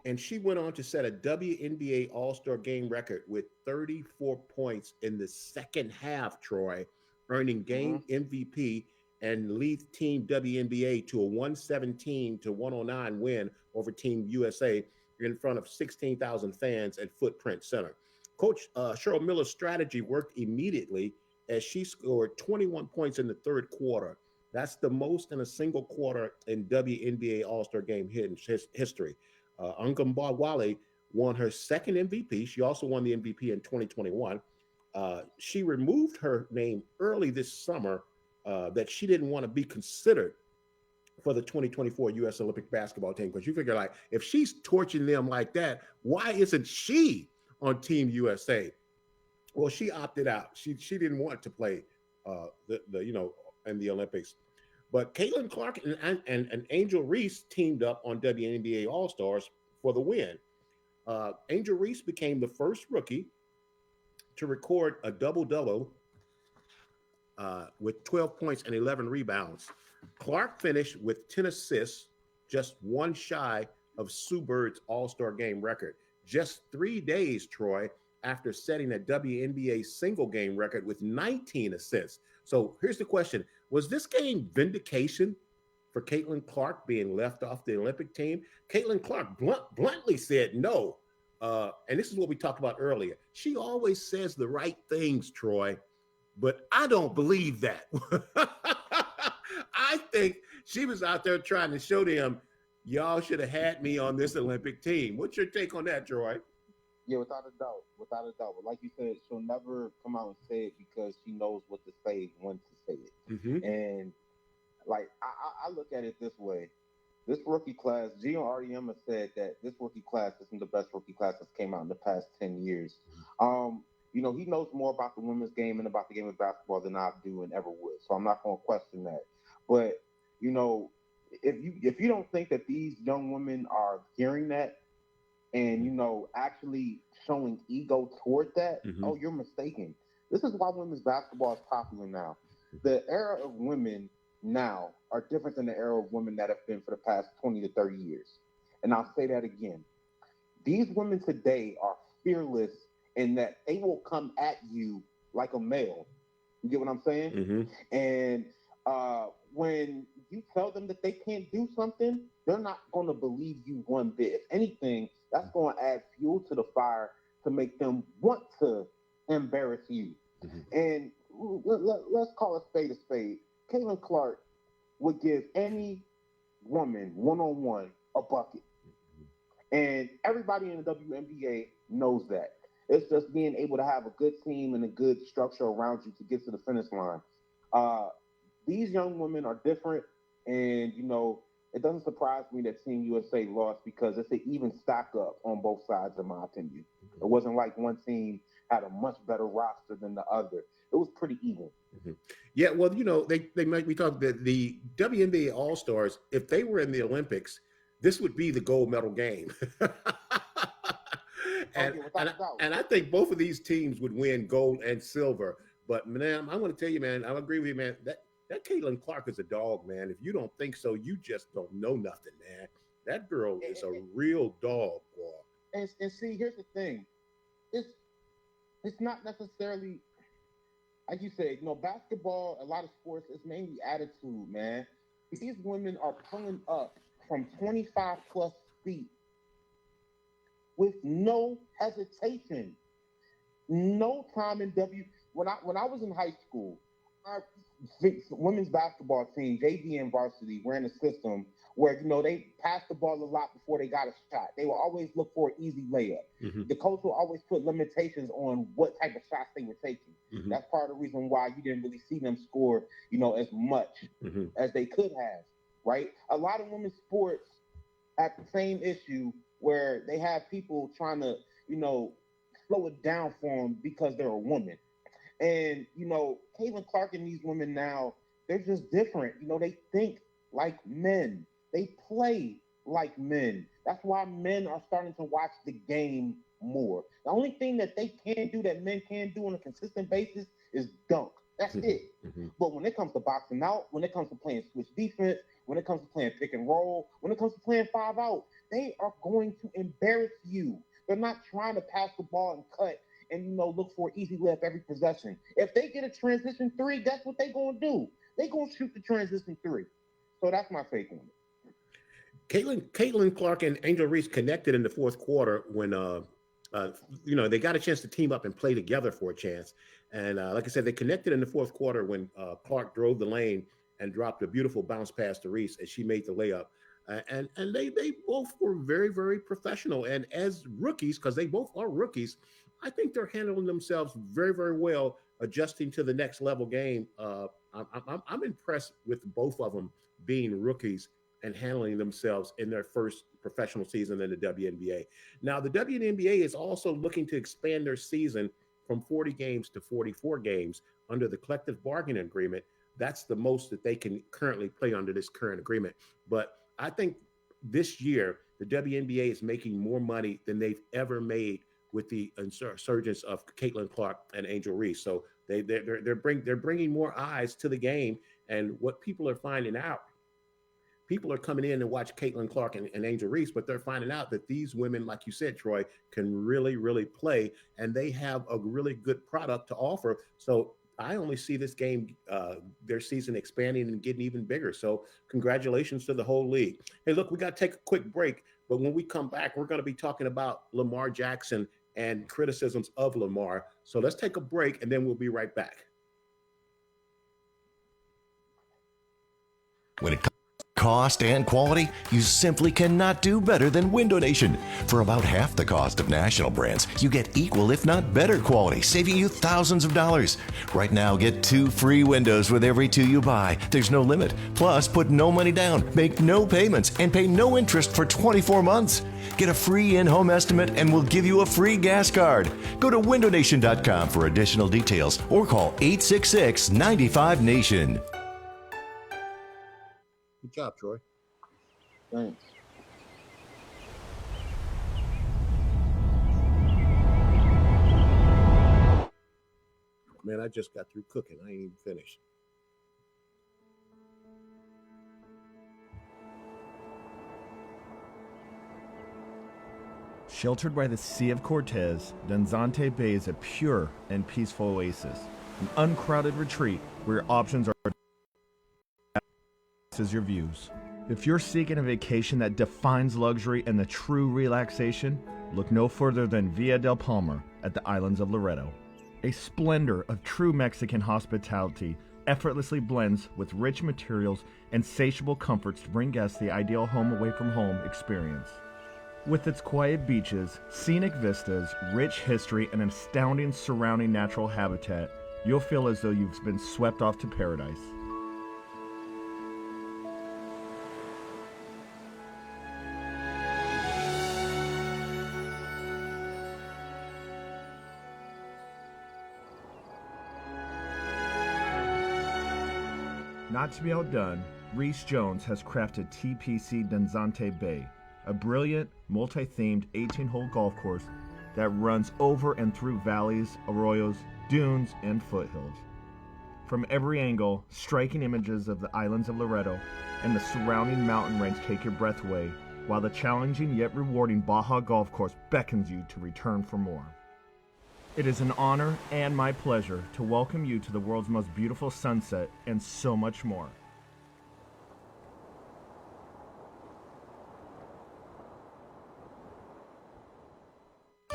Speaker 2: And she went on to set a WNBA All-Star game record with 34 points in the second half, Troy, earning game MVP and lead Team WNBA to a 117-109 win over Team USA in front of 16,000 fans at Footprint Center. Coach Cheryl Miller's strategy worked immediately as she scored 21 points in the third quarter. That's the most in a single quarter in WNBA All-Star game history. Bawali won her second MVP. She also won the MVP in 2021. She removed her name early this summer that she didn't want to be considered for the 2024 U.S. Olympic basketball team, because you figure, like, if she's torching them like that, why isn't she on Team USA? Well, she opted out. She didn't want to play in the Olympics. But Caitlin Clark and Angel Reese teamed up on WNBA All-Stars for the win. Angel Reese became the first rookie to record a double-double with 12 points and 11 rebounds. Clark finished with 10 assists, just one shy of Sue Bird's All-Star game record. Just 3 days, Troy, after setting a WNBA single game record with 19 assists. So here's the question. Was this game vindication for Caitlin Clark being left off the Olympic team? Caitlin Clark bluntly said no. And this is what we talked about earlier. She always says the right things, Troy, but I don't believe that. I think she was out there trying to show them, y'all should have had me on this Olympic team. What's your take on that, Troy?
Speaker 3: Yeah, without a doubt. But like you said, she'll never come out and say it because she knows what to say when to say it.
Speaker 2: Mm-hmm.
Speaker 3: And like I look at it this way: this rookie class, Gio Auriemma said that this rookie class isn't the best rookie class that's came out in the past 10 years. He knows more about the women's game and about the game of basketball than I do and ever would. So I'm not going to question that. But if you don't think that these young women are hearing that and actually showing ego toward that, oh, you're mistaken. This is why women's basketball is popular now. The era of women now are different than the era of women that have been for the past 20 to 30 years. And I'll say that again. These women today are fearless in that they will come at you like a male. You get what I'm saying?
Speaker 2: Mm-hmm.
Speaker 3: And when you tell them that they can't do something, they're not going to believe you one bit. If anything, that's going to add fuel to the fire to make them want to embarrass you.
Speaker 2: Mm-hmm.
Speaker 3: And let's call a spade. Caitlin Clark would give any woman one-on-one a bucket. And everybody in the WNBA knows that. It's just being able to have a good team and a good structure around you to get to the finish line. These young women are different, and it doesn't surprise me that Team USA lost because it's an even stack up on both sides, in my opinion. It wasn't like one team had a much better roster than the other. It was pretty even.
Speaker 2: Mm-hmm. Yeah, well, they might be talking the WNBA All-Stars. If they were in the Olympics, this would be the gold medal game. And I think both of these teams would win gold and silver. But, man, I'm going to tell you, man, I agree with you, man. That Caitlin Clark is a dog, man. If you don't think so, you just don't know nothing, man. That girl is a real dog, boy.
Speaker 3: And see, here's the thing. It's not necessarily, like you said, basketball, a lot of sports, it's mainly attitude, man. These women are pulling up from 25 plus feet with no hesitation. No time in when I was in high school, our women's basketball team, JV and varsity, ran a system where they passed the ball a lot before they got a shot. They will always look for an easy layup.
Speaker 2: Mm-hmm.
Speaker 3: The coach will always put limitations on what type of shots they were taking.
Speaker 2: Mm-hmm.
Speaker 3: That's part of the reason why you didn't really see them score, as much
Speaker 2: mm-hmm.
Speaker 3: as they could have. Right? A lot of women's sports have the same issue where they have people trying to, slow it down for them because they're a woman. And, Caitlin Clark and these women now, they're just different. They think like men. They play like men. That's why men are starting to watch the game more. The only thing that they can do that men can do on a consistent basis is dunk. That's
Speaker 2: mm-hmm.
Speaker 3: it.
Speaker 2: Mm-hmm.
Speaker 3: But when it comes to boxing out, when it comes to playing switch defense, when it comes to playing pick and roll, when it comes to playing 5 out, they are going to embarrass you. They're not trying to pass the ball and cut and, look for an easy layup every possession. If they get a transition 3, that's what they're going to do. They're going to shoot the transition 3. So that's my take on it.
Speaker 2: Caitlin Clark and Angel Reese connected in the fourth quarter when, they got a chance to team up and play together for a chance. And like I said, they connected in the fourth quarter when Clark drove the lane and dropped a beautiful bounce pass to Reese, and she made the layup. And they both were very, very professional. And as rookies, because they both are rookies, I think they're handling themselves very, very well, adjusting to the next level game. I'm impressed with both of them being rookies and handling themselves in their first professional season in the WNBA. Now, the WNBA is also looking to expand their season from 40 games to 44 games under the collective bargaining agreement. That's the most that they can currently play under this current agreement. But I think this year, the WNBA is making more money than they've ever made with the insurgence of Caitlin Clark and Angel Reese. So they're bringing more eyes to the game. And what people are finding out, people are coming in and watch Caitlin Clark and Angel Reese, but they're finding out that these women, like you said, Troy, can really, really play, and they have a really good product to offer. So I only see this game, their season expanding and getting even bigger. So congratulations to the whole league. Hey, look, we got to take a quick break, but when we come back, we're going to be talking about Lamar Jackson and criticisms of Lamar. So let's take a break, and then we'll be right back.
Speaker 4: When it comes to cost and quality, you simply cannot do better than Window Nation. For about half the cost of national brands, you get equal if not better quality, saving you thousands of dollars. Right now, get 2 free windows with every 2 you buy. There's no limit. Plus, put no money down, make no payments, and pay no interest for 24 months. Get a free in-home estimate and we'll give you a free gas card. Go to windownation.com for additional details or call 866-95-NATION.
Speaker 2: Good job, Troy.
Speaker 3: Thanks.
Speaker 2: Man, I just got through cooking. I ain't even finished.
Speaker 5: Sheltered by the Sea of Cortez, Danzante Bay is a pure and peaceful oasis, an uncrowded retreat where your options are as your views. If you're seeking a vacation that defines luxury and the true relaxation, look no further than Villa del Palmar at the Islands of Loreto. A splendor of true Mexican hospitality effortlessly blends with rich materials and insatiable comforts to bring guests the ideal home away from home experience. With its quiet beaches, scenic vistas, rich history, and an astounding surrounding natural habitat, you'll feel as though you've been swept off to paradise. Not to be outdone, Reese Jones has crafted TPC Danzante Bay, a brilliant, multi-themed 18-hole golf course that runs over and through valleys, arroyos, dunes, and foothills. From every angle, striking images of the islands of Loreto and the surrounding mountain range take your breath away, while the challenging yet rewarding Baja Golf Course beckons you to return for more. It is an honor and my pleasure to welcome you to the world's most beautiful sunset and so much more.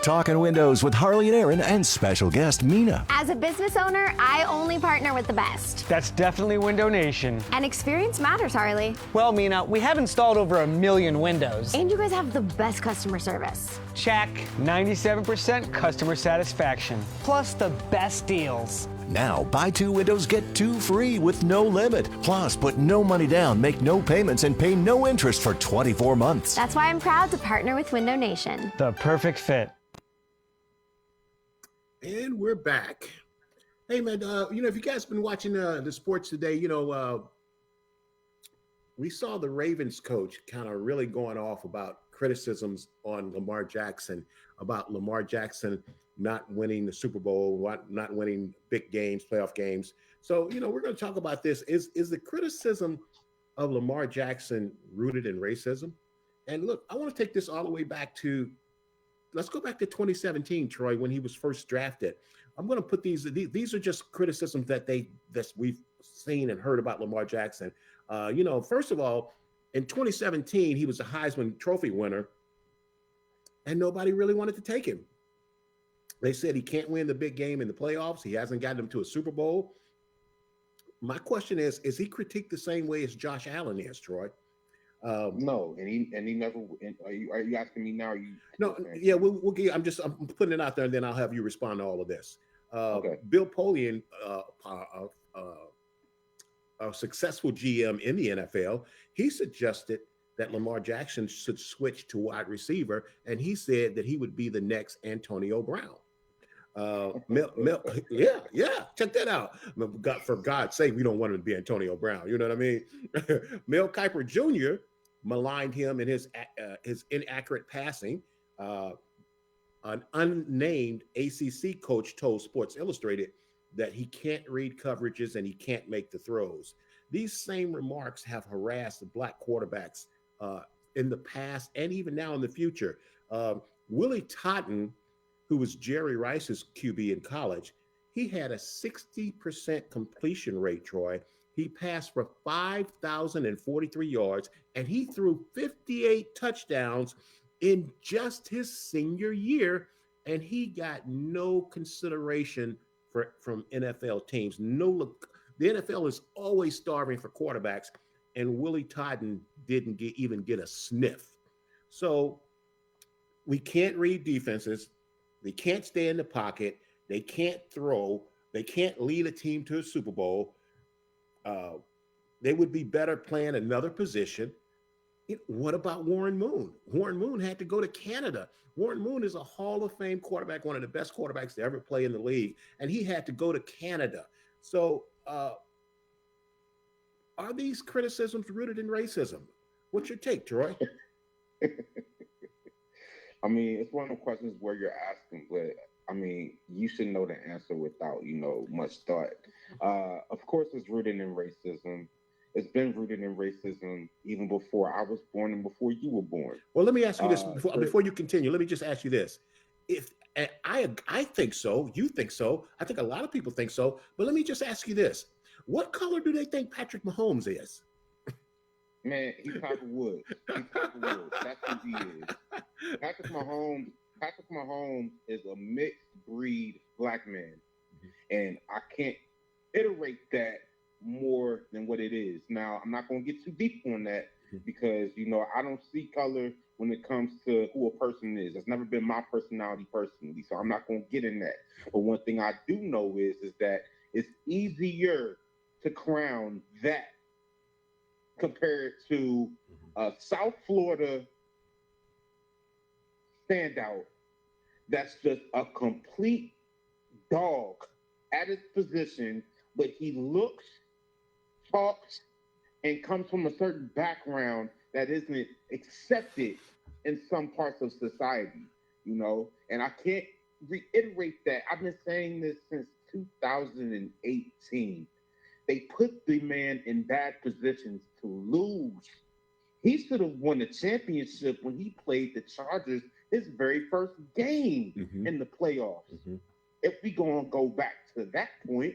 Speaker 4: Talking Windows with Harley and Aaron and special guest Mina.
Speaker 6: As a business owner, I only partner with the best.
Speaker 7: That's definitely Window Nation.
Speaker 6: And experience matters, Harley.
Speaker 7: Well, Mina, we have installed over 1 million windows.
Speaker 6: And you guys have the best customer service.
Speaker 7: Check. 97% customer satisfaction. Plus the best deals.
Speaker 4: Now, buy 2 windows, get 2 free with no limit. Plus, put no money down, make no payments, and pay no interest for 24 months.
Speaker 6: That's why I'm proud to partner with Window Nation.
Speaker 7: The perfect fit.
Speaker 2: And we're back. Hey, man, if you guys been watching the sports today, we saw the Ravens coach kind of really going off about criticisms on Lamar Jackson, about Lamar Jackson not winning the Super Bowl, not winning big games, playoff games. So, we're going to talk about this. Is the criticism of Lamar Jackson rooted in racism? And look, I want to take this all the way back to, let's go back to 2017, Troy, when he was first drafted. I'm going to put these are just criticisms that we've seen and heard about Lamar Jackson. First of all, in 2017, he was a Heisman Trophy winner, and nobody really wanted to take him. They said he can't win the big game in the playoffs. He hasn't gotten them to a Super Bowl. My question is he critiqued the same way as Josh Allen is, Troy?
Speaker 3: No, and he never. Are you asking me now?
Speaker 2: No, yeah, we'll get. I'm putting it out there, and then I'll have you respond to all of this.
Speaker 3: Okay.
Speaker 2: Bill Polian, a successful GM in the NFL, he suggested that Lamar Jackson should switch to wide receiver, and he said that he would be the next Antonio Brown. Yeah, check that out. For God's sake, we don't want him to be Antonio Brown. You know what I mean? Mel Kiper Jr. maligned him in his inaccurate passing. An unnamed ACC coach told Sports Illustrated that he can't read coverages and he can't make the throws. These same remarks have harassed the black quarterbacks in the past and even now in the future. Willie Totten, who was Jerry Rice's QB in college, he had a 60% completion rate, Troy. He passed for 5,043 yards, and he threw 58 touchdowns in just his senior year, and he got no consideration from NFL teams. The NFL is always starving for quarterbacks, and Willie Totten didn't even get a sniff. So we can't read defenses. They can't stay in the pocket. They can't throw. They can't lead a team to a Super Bowl. They would be better playing another position. What about Warren Moon? Warren Moon had to go to Canada. Warren Moon is a Hall of Fame quarterback, one of the best quarterbacks to ever play in the league, and he had to go to Canada. So are these criticisms rooted in racism? What's your take, Troy?
Speaker 3: I mean, it's one of the questions where you're asking, but I mean, you should know the answer without, much thought. Of course, it's rooted in racism. It's been rooted in racism even before I was born and before you were born.
Speaker 2: Well, let me ask you this before you continue. Let me just ask you this: and I think so, you think so, I think a lot of people think so. But let me just ask you this: what color do they think Patrick Mahomes is?
Speaker 3: Man, he's Tiger Woods. That's who he is. Patrick Mahomes is a mixed breed black man. And I can't iterate that more than what it is. Now, I'm not going to get too deep on that because, I don't see color when it comes to who a person is. That's never been my personality personally, so I'm not going to get in that. But one thing I do know is that it's easier to crown that compared to a South Florida standout that's just a complete dog at his position, but he looks, talks, and comes from a certain background that isn't accepted in some parts of society, And I can't reiterate that. I've been saying this since 2018. They put the man in bad positions to lose. He should have won the championship when he played the Chargers his very first game in the playoffs. if we gonna go back to that point,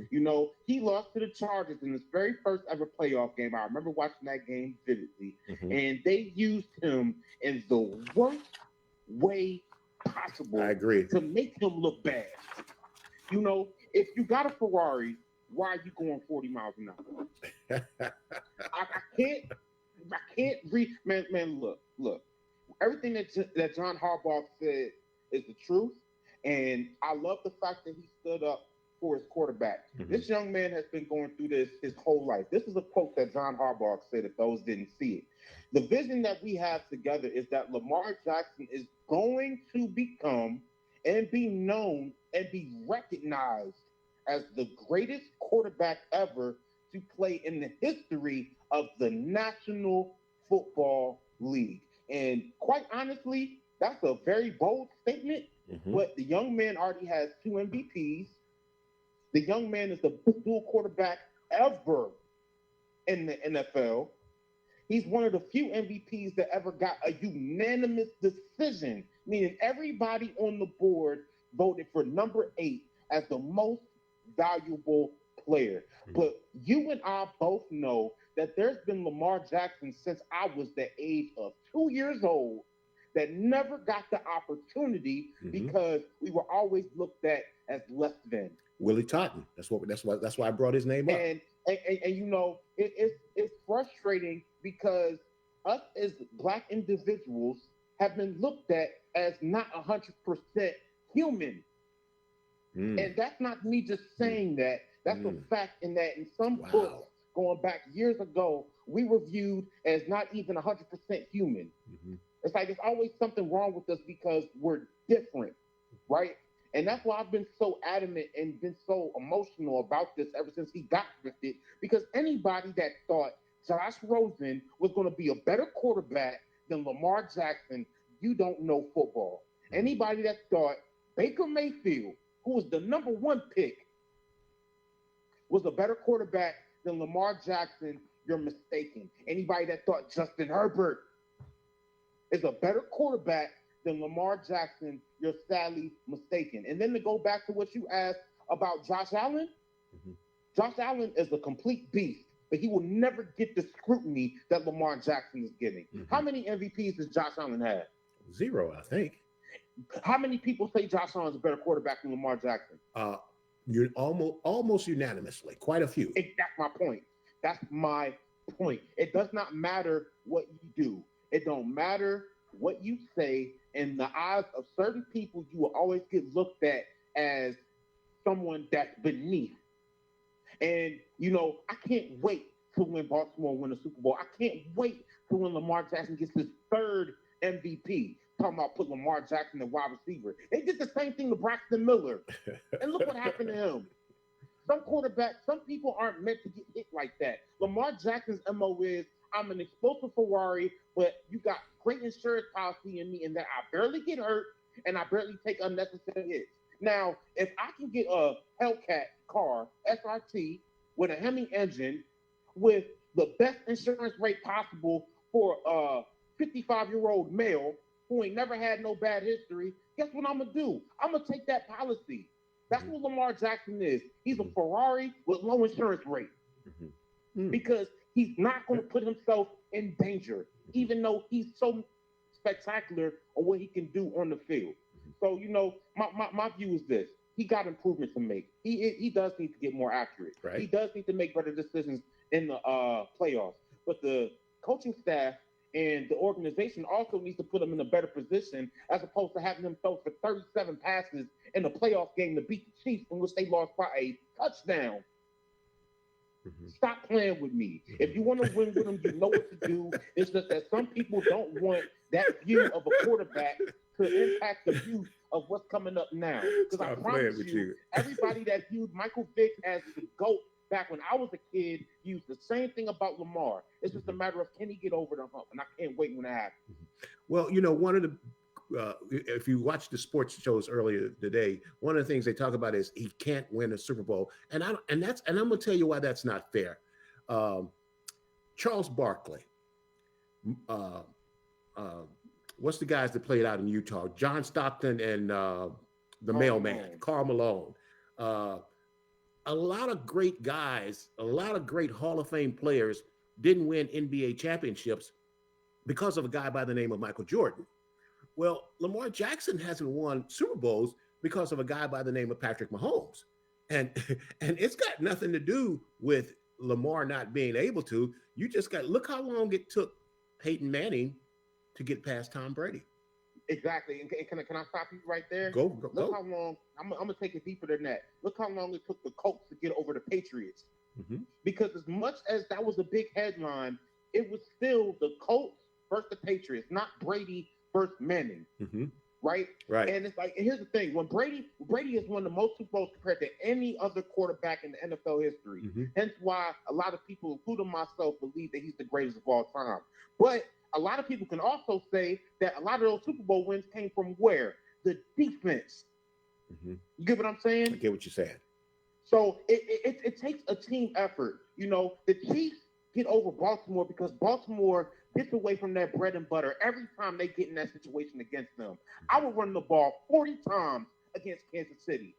Speaker 3: you know, he lost to the Chargers in his very first ever playoff game. I remember watching that game vividly, and they used him in the worst way possible.
Speaker 2: I agree.
Speaker 3: To make him look bad. You know, if you got a Ferrari, why are you going 40 miles an hour? I can't read. Man, look. Everything that John Harbaugh said is the truth, and I love the fact that he stood up for his quarterback. This young man has been going through this his whole life. This is a quote that John Harbaugh said, if those didn't see it. The vision that we have together is that Lamar Jackson is going to become and be known and be recognized as the greatest quarterback ever to play in the history of the National Football League. And quite honestly, that's a very bold statement, but the young man already has 2 MVPs. The young man is the best dual quarterback ever in the NFL. He's one of the few MVPs that ever got a unanimous decision, meaning everybody on the board voted for number 8 as the most valuable player. But you and I both know that there's been Lamar Jackson since I was the age of 2 years old that never got the opportunity because we were always looked at as less than.
Speaker 2: Willie Totten. That's why I brought his name up.
Speaker 3: And you know, it's frustrating because us as Black individuals have been looked at as not 100% human. And that's not me just saying that. That's a fact, in that in some books going back years ago, we were viewed as not even 100% human. It's like there's always something wrong with us because we're different, right? And that's why I've been so adamant and been so emotional about this ever since he got drafted, because anybody that thought Josh Rosen was going to be a better quarterback than Lamar Jackson, you don't know football. Anybody that thought Baker Mayfield, who was the number 1 pick, was a better quarterback than Lamar Jackson, you're mistaken. Anybody that thought Justin Herbert is a better quarterback than Lamar Jackson, you're sadly mistaken. And then to go back to what you asked about Josh Allen, Josh Allen is a complete beast, but he will never get the scrutiny that Lamar Jackson is getting. How many MVPs does Josh Allen have?
Speaker 2: 0, I think.
Speaker 3: How many people say Josh Allen is a better quarterback than Lamar Jackson?
Speaker 2: You're almost unanimously, quite a few.
Speaker 3: That's my point. That's my point. It does not matter what you do. It don't matter what you say. In the eyes of certain people, you will always get looked at as someone that's beneath. And, you know, I can't wait to when Baltimore win a Super Bowl. I can't wait to when Lamar Jackson gets his 3rd MVP. Talking about put Lamar Jackson in wide receiver. They did the same thing to Braxton Miller. And look what happened to him. Some quarterbacks, some people aren't meant to get hit like that. Lamar Jackson's MO is, I'm an explosive Ferrari, but you got great insurance policy in me, and that I barely get hurt and I barely take unnecessary hits. Now, if I can get a Hellcat car, SRT, with a Hemi engine, with the best insurance rate possible for a 55-year-old male who ain't never had no bad history, guess what I'm going to do? I'm going to take that policy. That's what Lamar Jackson is. He's a Ferrari with low insurance rate. Because he's not going to put himself in danger, even though he's so spectacular on what he can do on the field. So, you know, my view is this. He got improvement to make. He does need to get more accurate.
Speaker 2: Right.
Speaker 3: He does need to make better decisions in the playoffs. But the coaching staff and the organization also needs to put him in a better position, as opposed to having him throw for 37 passes in a playoff game to beat the Chiefs, in which they lost by a touchdown. Stop playing with me. If you want to win with him, you know what to do. It's just that some people don't want that view of a quarterback to impact the view of what's coming up now. Because I promise you, everybody that viewed Michael Vick as the GOAT back when I was a kid used the same thing about Lamar. It's just a matter of, can he get over the hump? And I can't wait when it happens.
Speaker 2: Well, you know, one of the if you watch the sports shows earlier today, one of the things they talk about is he can't win a Super Bowl, and I'm gonna tell you why that's not fair. Charles Barkley, what's the guys that played out in Utah? John Stockton and the
Speaker 3: Karl
Speaker 2: mailman,
Speaker 3: Malone.
Speaker 2: Karl Malone. A lot of great guys, a lot of great Hall of Fame players didn't win NBA championships because of a guy by the name of Michael Jordan. Well, Lamar Jackson hasn't won Super Bowls because of a guy by the name of Patrick Mahomes. And and it's got nothing to do with Lamar not being able to. You just got look how long it took Peyton Manning to get past Tom Brady.
Speaker 3: Exactly. And can I stop you right there?
Speaker 2: Go.
Speaker 3: Look how long. I'm gonna take it deeper than that. Look how long it took the Colts to get over the Patriots.
Speaker 2: Mhm.
Speaker 3: Because as much as that was a big headline, it was still the Colts versus the Patriots, not Brady versus Manning,
Speaker 2: Mhm.
Speaker 3: right?
Speaker 2: Right.
Speaker 3: And it's like, and here's the thing: when Brady has won the most Super Bowls compared to any other quarterback in the NFL history.
Speaker 2: Mhm.
Speaker 3: Hence why a lot of people, including myself, believe that he's the greatest of all time. But a lot of people can also say that a lot of those Super Bowl wins came from where? The defense.
Speaker 2: Mhm.
Speaker 3: You get what I'm saying?
Speaker 2: I get what you're saying.
Speaker 3: So it takes a team effort. You know, the Chiefs get over Baltimore because Baltimore gets away from their bread and butter every time they get in that situation against them. I would run the ball 40 times against Kansas City.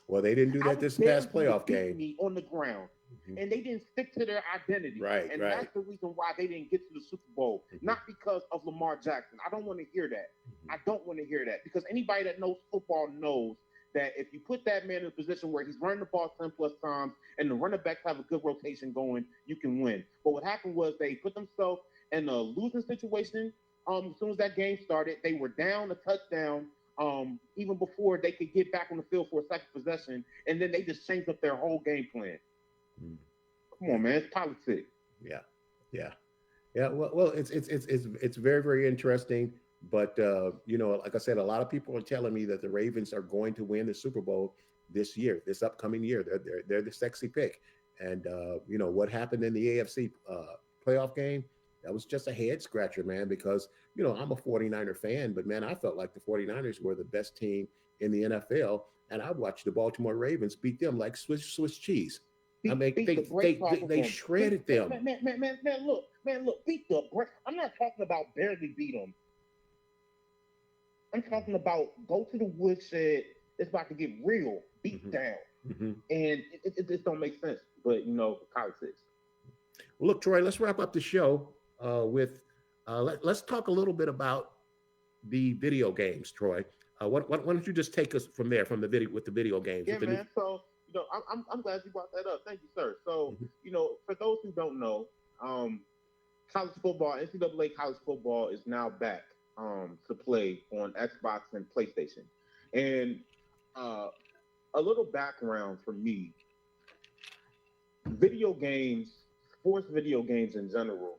Speaker 2: Well, they didn't do
Speaker 3: I
Speaker 2: that
Speaker 3: would
Speaker 2: this
Speaker 3: dare
Speaker 2: past
Speaker 3: you to
Speaker 2: playoff
Speaker 3: beat
Speaker 2: game.
Speaker 3: me on the ground.
Speaker 2: Mhm.
Speaker 3: And they didn't stick to their identity.
Speaker 2: Right,
Speaker 3: And
Speaker 2: right.
Speaker 3: that's the reason why they didn't get to the Super Bowl.
Speaker 2: Mhm.
Speaker 3: Not because of Lamar Jackson. I don't want to hear that.
Speaker 2: Mhm.
Speaker 3: I don't want to hear that. Because anybody that knows football knows that if you put that man in a position where he's running the ball 10 plus times and the running backs have a good rotation going, you can win. But what happened was they put themselves in a losing situation. As soon as that game started, they were down a touchdown even before they could get back on the field for a second possession. And then they just changed up their whole game plan.
Speaker 2: Mm.
Speaker 3: Come on, man. It's politics.
Speaker 2: Yeah. Well, it's very, very interesting. But you know, like I said, a lot of people are telling me that the Ravens are going to win the Super Bowl this year, this upcoming year. They're the sexy pick. And you know what happened in the AFC playoff game? That was just a head scratcher, man. Because you know I'm a 49er fan, but man, I felt like the 49ers were the best team in the NFL, and I watched the Baltimore Ravens beat them like Swiss cheese. I mean, they shredded them.
Speaker 3: Man, look, beat the break. I'm not talking about barely beat them. I'm talking about go to the woodshed. It's about to get real, beat down, and it just don't make sense. But you know, politics.
Speaker 2: Well, look, Troy, let's wrap up the show with let's talk a little bit about the video games, Troy. Why don't you just take us from there, from the video games?
Speaker 3: Yeah, man. So you know, I'm glad you brought that up. Thank you, sir. So you know, for those who don't know, college football, NCAA college football is now back to play on Xbox and PlayStation. And a little background for me: video games, sports video games in general,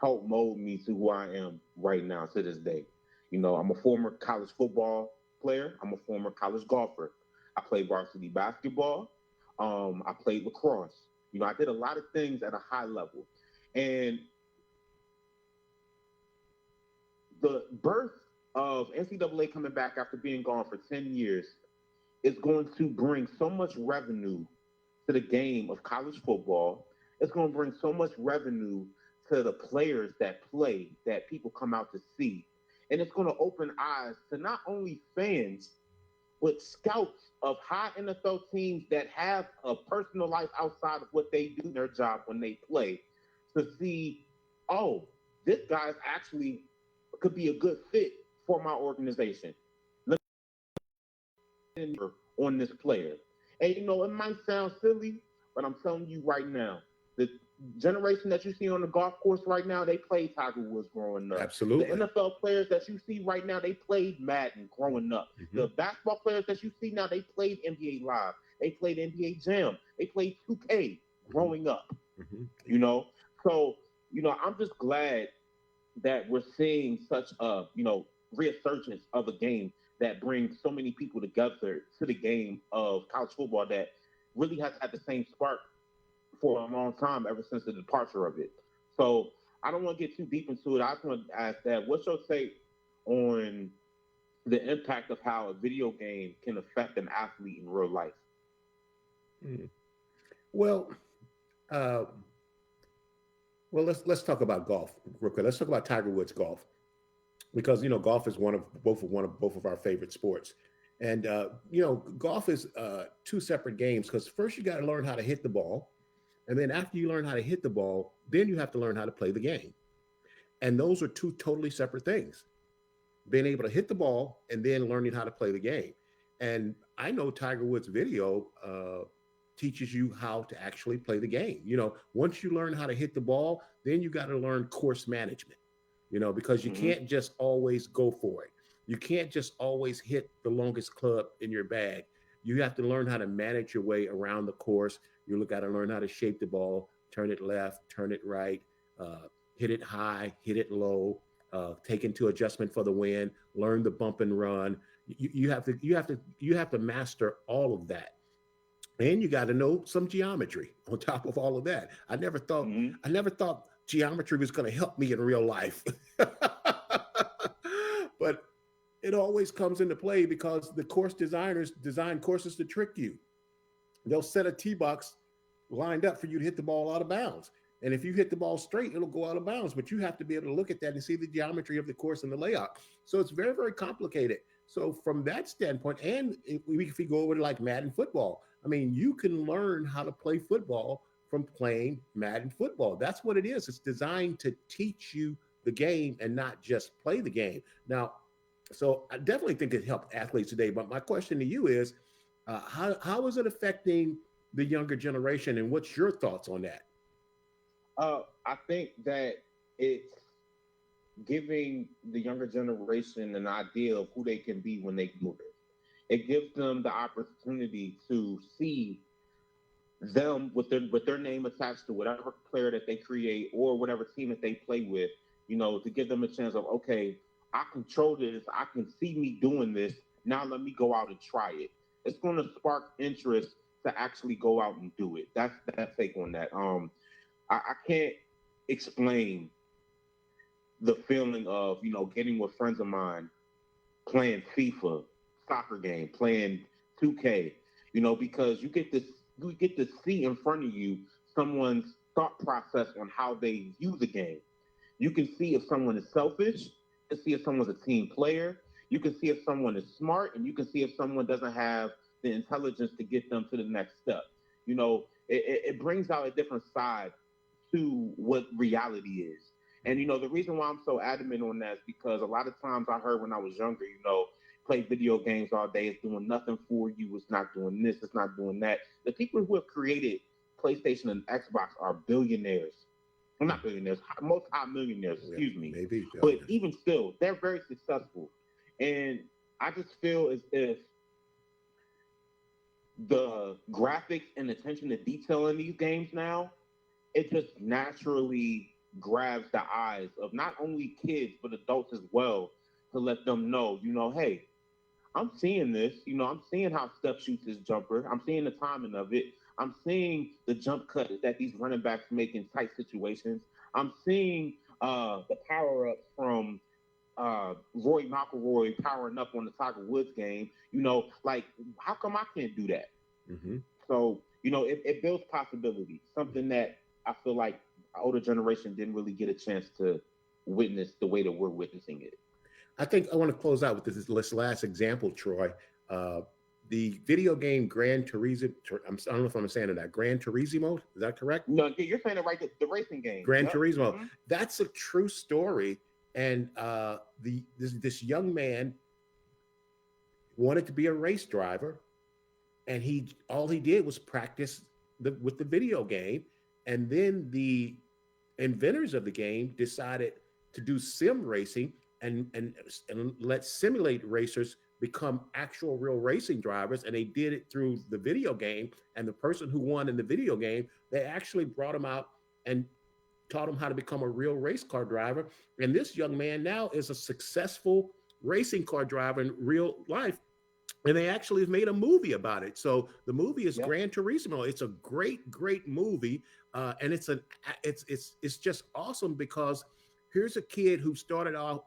Speaker 3: help mold me to who I am right now to this day. You know, I'm a former college football player. I'm a former college golfer. I played varsity basketball. I played lacrosse. You know, I did a lot of things at a high level. And the birth of NCAA coming back after being gone for 10 years is going to bring so much revenue to the game of college football. It's going to bring so much revenue to the players that play, that people come out to see. And it's going to open eyes to not only fans, but scouts of high NFL teams that have a personal life outside of what they do in their job when they play, to see, oh, this guy's actually could be a good fit for my organization. Let me on this player. And you know, it might sound silly, but I'm telling you right now, the generation that you see on the golf course right now, they played Tiger Woods growing up.
Speaker 2: Absolutely.
Speaker 3: The NFL players that you see right now, they played Madden growing up. The basketball players that you see now, they played NBA Live. They played NBA Jam. They played 2K growing up. You know? So, you know, I'm just glad that we're seeing such a, you know, resurgence of a game that brings so many people together to the game of college football that really has had the same spark for a long time, ever since the departure of it. So I don't want to get too deep into it. I just want to ask that, what's your take on the impact of how a video game can affect an athlete in real life?
Speaker 2: Well, let's talk about golf real quick. Let's talk about Tiger Woods golf, because you know golf is one of both of our favorite sports, And golf is two separate games, because first you got to learn how to hit the ball, and then after you learn how to hit the ball, then you have to learn how to play the game. And those are two totally separate things. Being able to hit the ball and then learning how to play the game. And I know Tiger Woods' video teaches you how to actually play the game. Once you learn how to hit the ball, then you got to learn course management, because you can't just always go for it. You can't just always hit the longest club in your bag. You have to learn how to manage your way around the course. You got to learn how to shape the ball, turn it left, turn it right, hit it high, hit it low, take into adjustment for the wind, learn the bump and run. You have to master all of that. And you got to know some geometry on top of all of that. I never thought geometry was going to help me in real life. But it always comes into play, because the course designers design courses to trick you. They'll set a tee box lined up for you to hit the ball out of bounds. And if you hit the ball straight, it'll go out of bounds. But you have to be able to look at that and see the geometry of the course and the layout. So it's very, very complicated. So from that standpoint, and if you go over to like Madden football, I mean, you can learn how to play football from playing Madden football. That's what it is. It's designed to teach you the game and not just play the game. Now, so I definitely think it helped athletes today. But my question to you is, how is it affecting the younger generation, and what's your thoughts on that?
Speaker 3: I think that it's giving the younger generation an idea of who they can be when they do it. It gives them the opportunity to see them with their name attached to whatever player that they create or whatever team that they play with, to give them a chance of, okay, I control this. I can see me doing this. Now let me go out and try it. It's going to spark interest to actually go out and do it. That's that take on that. I can't explain the feeling of, getting with friends of mine, playing FIFA, soccer game, playing 2K, because you get to see in front of you someone's thought process on how they view the game. You can see if someone is selfish. You can see if someone's a team player. You can see if someone is smart, and you can see if someone doesn't have the intelligence to get them to the next step. It brings out a different side to what reality is. And, the reason why I'm so adamant on that is because a lot of times I heard when I was younger, play video games all day, it's doing nothing for you, it's not doing this, it's not doing that. The people who have created PlayStation and Xbox are billionaires. Well, not billionaires, multi-millionaires, excuse me.
Speaker 2: Maybe.
Speaker 3: But even still, they're very successful. And I just feel as if the graphics and attention to detail in these games now, it just naturally grabs the eyes of not only kids, but adults as well, to let them know, hey, I'm seeing this, I'm seeing how Steph shoots his jumper. I'm seeing the timing of it. I'm seeing the jump cut that these running backs make in tight situations. I'm seeing the power-ups from Rory McIlroy powering up on the Tiger Woods game. How come I can't do that?
Speaker 2: Mm-hmm.
Speaker 3: So, it builds possibility, something that I feel like our older generation didn't really get a chance to witness the way that we're witnessing it.
Speaker 2: I think I want to close out with this last example, Troy. The video game Gran Turismo, I don't know if I'm saying it that, Gran Turismo, is that correct?
Speaker 3: No, you're saying it right, the racing game.
Speaker 2: Gran Turismo.
Speaker 3: Mm-hmm.
Speaker 2: That's a true story. And this young man wanted to be a race driver, and all he did was practice with the video game. And then the inventors of the game decided to do sim racing and let simulate racers become actual real racing drivers. And they did it through the video game. And the person who won in the video game, they actually brought him out and taught him how to become a real race car driver. And this young man now is a successful racing car driver in real life. And they actually have made a movie about it. So the movie is Gran Turismo. It's a great, great movie. And it's just awesome, because here's a kid who started off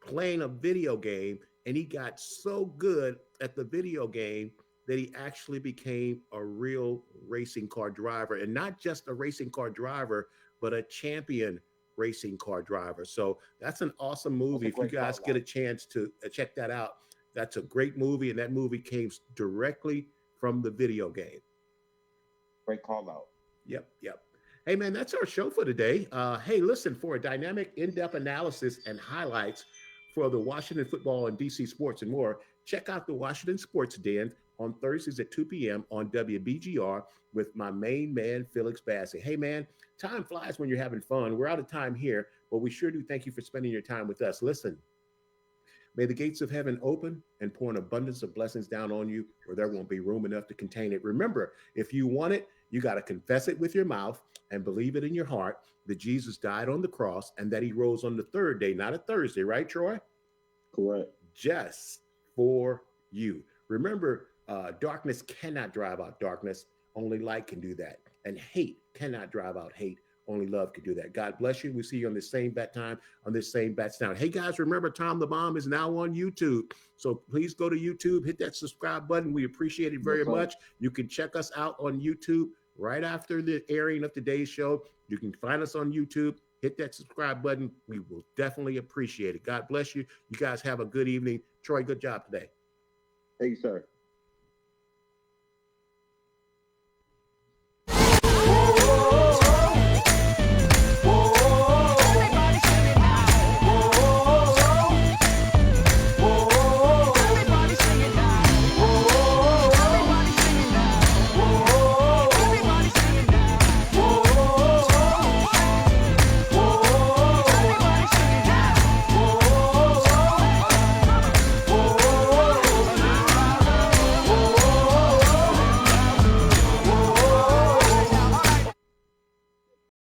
Speaker 2: playing a video game, and he got so good at the video game that he actually became a real racing car driver, and not just a racing car driver, but a champion racing car driver. So that's an awesome movie. If you guys get a chance to check that out, That's a great movie, and that movie came directly from the video game.
Speaker 3: Great call out.
Speaker 2: Yep. Hey, man, that's our show for today. Hey, listen, for a dynamic, in-depth analysis and highlights for the Washington football and DC sports and more, check out the Washington Sports Den on Thursdays at 2 p.m. on WBGR with my main man, Felix Bassey. Hey, man, time flies when you're having fun. We're out of time here, but we sure do thank you for spending your time with us. Listen, may the gates of heaven open and pour an abundance of blessings down on you where there won't be room enough to contain it. Remember, if you want it, you got to confess it with your mouth and believe it in your heart that Jesus died on the cross and that he rose on the third day, not a Thursday, right, Troy?
Speaker 3: Correct.
Speaker 2: Just for you. Remember, darkness cannot drive out darkness. Only light can do that. And hate cannot drive out hate. Only love can do that. God bless you. We see you on this same bat time, on this same bat sound. Hey, guys, remember, Tom the Bomb is now on YouTube. So please go to YouTube, hit that subscribe button. We appreciate it very much. You can check us out on YouTube right after the airing of today's show. You can find us on YouTube. Hit that subscribe button. We will definitely appreciate it. God bless you. You guys have a good evening. Troy, good job today.
Speaker 3: Thank you, sir.